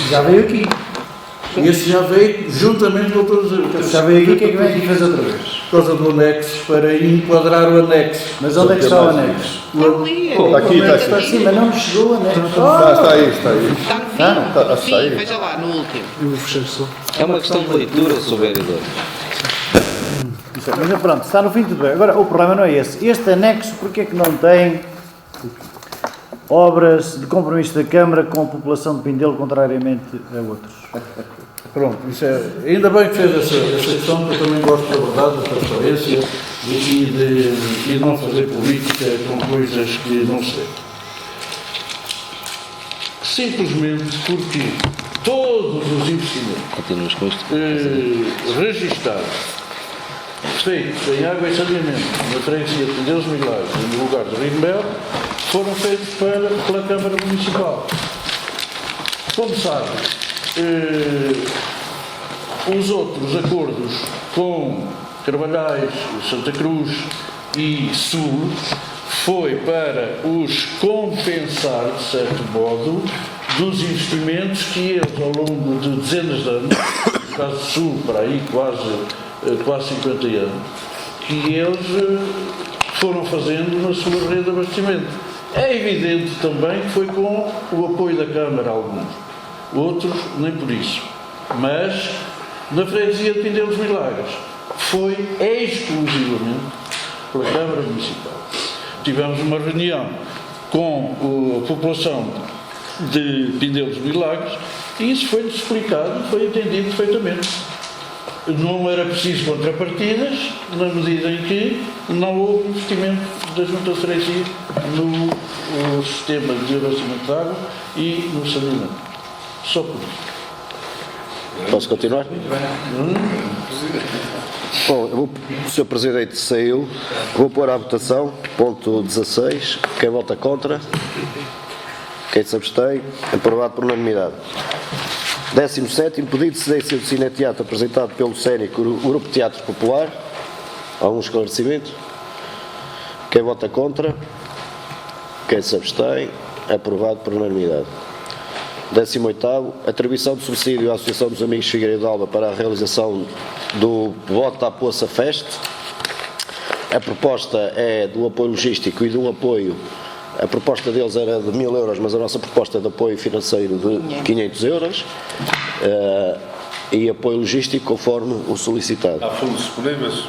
Já veio aqui. Esse já veio juntamente com todas as. Já veio aqui, o que é que vem aqui fazer outra vez? Por causa do anexo, para enquadrar o anexo. Mas onde é que está o anexo? Está aqui, está Está aqui. sim, mas não me chegou o anexo. Está aí, está aí. Está no fim, tá, no tá fim, aí. veja lá, no último. É uma questão de leitura, Sr. Vereador. Mas pronto, está no fim tudo bem. Agora, o problema não é esse. Este anexo, porque é que não tem obras de compromisso da Câmara com a população de Pindelo, contrariamente a outros? Pronto, isso é, ainda bem que fez essa questão, que eu também gosto da verdade, da transparência e de não fazer política com coisas que não sei. Simplesmente porque todos os investimentos Continuamos com isto. registados, feitos em água e saneamento, na freguesia de Pindelos Milagres e no lugar do Rio Mel, foram feitos pela Câmara Municipal. Como sabe, os outros acordos com Carvalhais, Santa Cruz e Sul foi para os compensar, de certo modo, dos investimentos que eles, ao longo de dezenas de anos, no caso do Sul, para aí quase 50 anos, que eles foram fazendo na sua rede de abastecimento. É evidente também que foi com o apoio da Câmara, alguns. Outros, nem por isso. Mas, na freguesia de Pindelos Milagres, foi exclusivamente pela Câmara Municipal. Tivemos uma reunião com a população de Pindelos Milagres e isso foi-lhes explicado e foi entendido perfeitamente. Não era preciso contrapartidas, na medida em que não houve investimento da Junta de Freguesia no sistema de abastecimento de água e no saneamento. Só por isso. Posso continuar? Bom, o Sr. Presidente saiu. Vou pôr à votação. Ponto 16. Quem vota contra? Quem se abstém? Aprovado por unanimidade. 17º, pedido de cedência do cineteatro apresentado pelo CENIC, Grupo de Teatro Popular. Há um esclarecimento. Quem vota contra? Quem se abstém? Aprovado por unanimidade. 18º, atribuição de subsídio à Associação dos Amigos Figueiredo de Alba para a realização do Bota à Poça Fest. A proposta é do apoio logístico e do apoio. A proposta deles era de 1.000 euros, mas a nossa proposta é de apoio financeiro de 500 euros e apoio logístico conforme o solicitado. Há fundos disponíveis?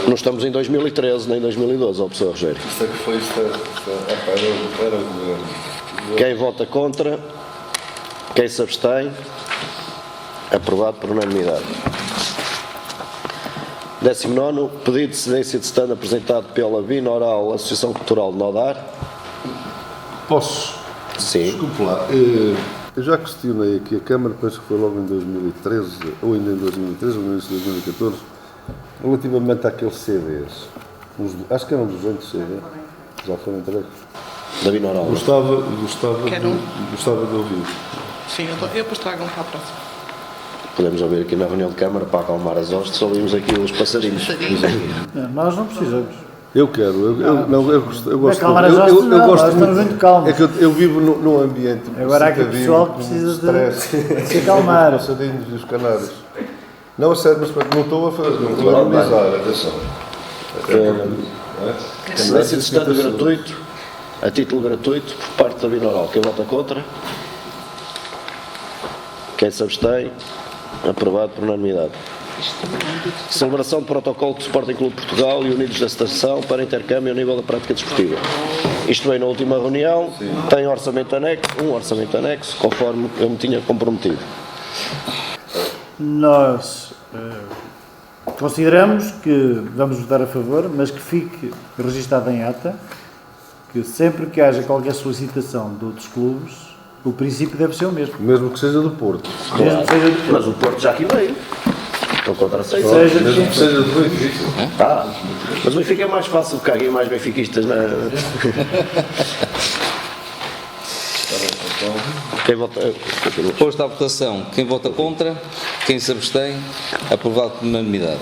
Não estamos em 2013 nem 2012, ó professor Rogério. Isto é que foi, era o governo. Quem vota contra? Quem se abstém? Aprovado por unanimidade. 19º, pedido de cedência de stand apresentado pela Binoral Associação Cultural de Nodar. Posso? Sim. Desculpe lá. Eu já questionei aqui a Câmara, penso que foi logo em 2013, ou ainda em 2013, ou no início de 2014, relativamente àqueles CDs. Acho que eram 200 CDs. Já foram entregues. Da Binoral. Gostava Quer de ouvir. Sim, eu depois trago para a próxima. Podemos ouvir aqui na reunião de Câmara para acalmar as hostes, ouvimos aqui os passarinhos. Nós não precisamos. Eu quero, eu gosto. Acalmar as hostes, não, nós estamos muito calmos. É que eu vivo num ambiente. Agora há aqui pessoal que precisa de se acalmar. Os passarinhos e os canários. Não, a sério, mas não estou a fazer, não estou a analisar, atenção. Cedência de stand gratuito, a título gratuito, por parte da Binoral. Quem vota contra? Quem se abstém? Aprovado por unanimidade. Celebração de protocolo de Sporting Clube de Portugal e Unidos da Estação para intercâmbio a nível da prática desportiva. Isto veio na última reunião, tem orçamento anexo, conforme eu me tinha comprometido. Nós consideramos que vamos votar a favor, mas que fique registado em ata que sempre que haja qualquer solicitação de outros clubes, o princípio deve ser o mesmo. Mesmo que seja do Porto. Mesmo que seja do Porto. Mas o Porto já aqui veio. Estou contra a seis. Seja Tá. Mas o Benfica é mais fácil, porque há aqui mais benfiquistas na... Quem vota? Posto à votação, quem vota contra, quem se abstém, aprovado por unanimidade.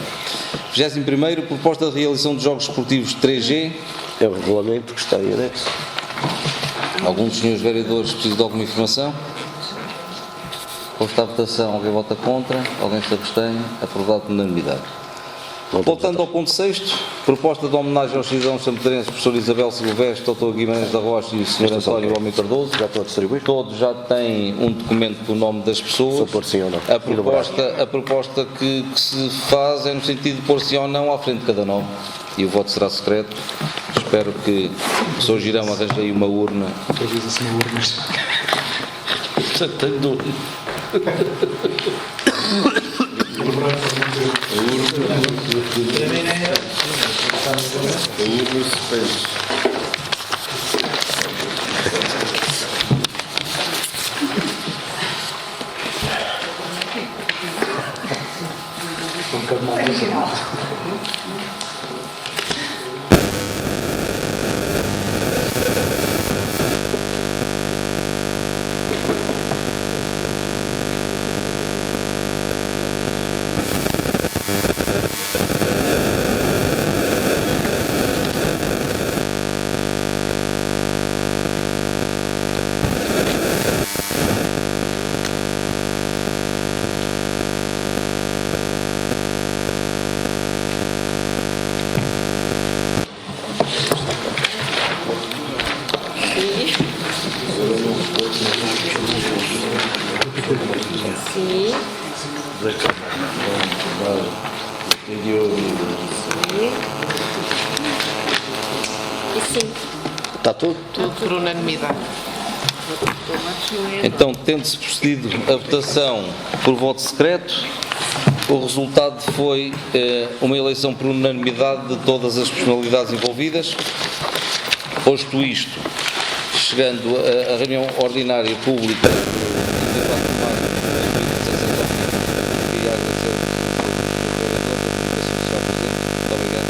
21º, proposta de realização de jogos esportivos 3G. É o regulamento que está aí anexo. Alguns dos senhores vereadores precisam de alguma informação? Posto à votação, alguém vota contra, alguém se abstém, aprovado por unanimidade. Voltando ao ponto 6º, proposta de homenagem aos cidadãos sampedrenses, professor Isabel Silvestre, doutor Guimarães da Rocha e Sr. António Homem Cardoso. Já estou a distribuir? Todos já têm um documento com o nome das pessoas. Sou por sim ou não. A proposta que se faz é no sentido de pôr sim ou não à frente de cada nome. E o voto será secreto. Espero que o Sr. Girão arranje aí uma urna. Avisa-se uma urna. Já tenho dúvida. Sim. E sim. Está tudo? Tudo por unanimidade. Então, tendo-se procedido a votação por voto secreto, o resultado foi uma eleição por unanimidade de todas as personalidades envolvidas. Posto isto, chegando à reunião ordinária pública de 24 de maio de 2016, queria agradecer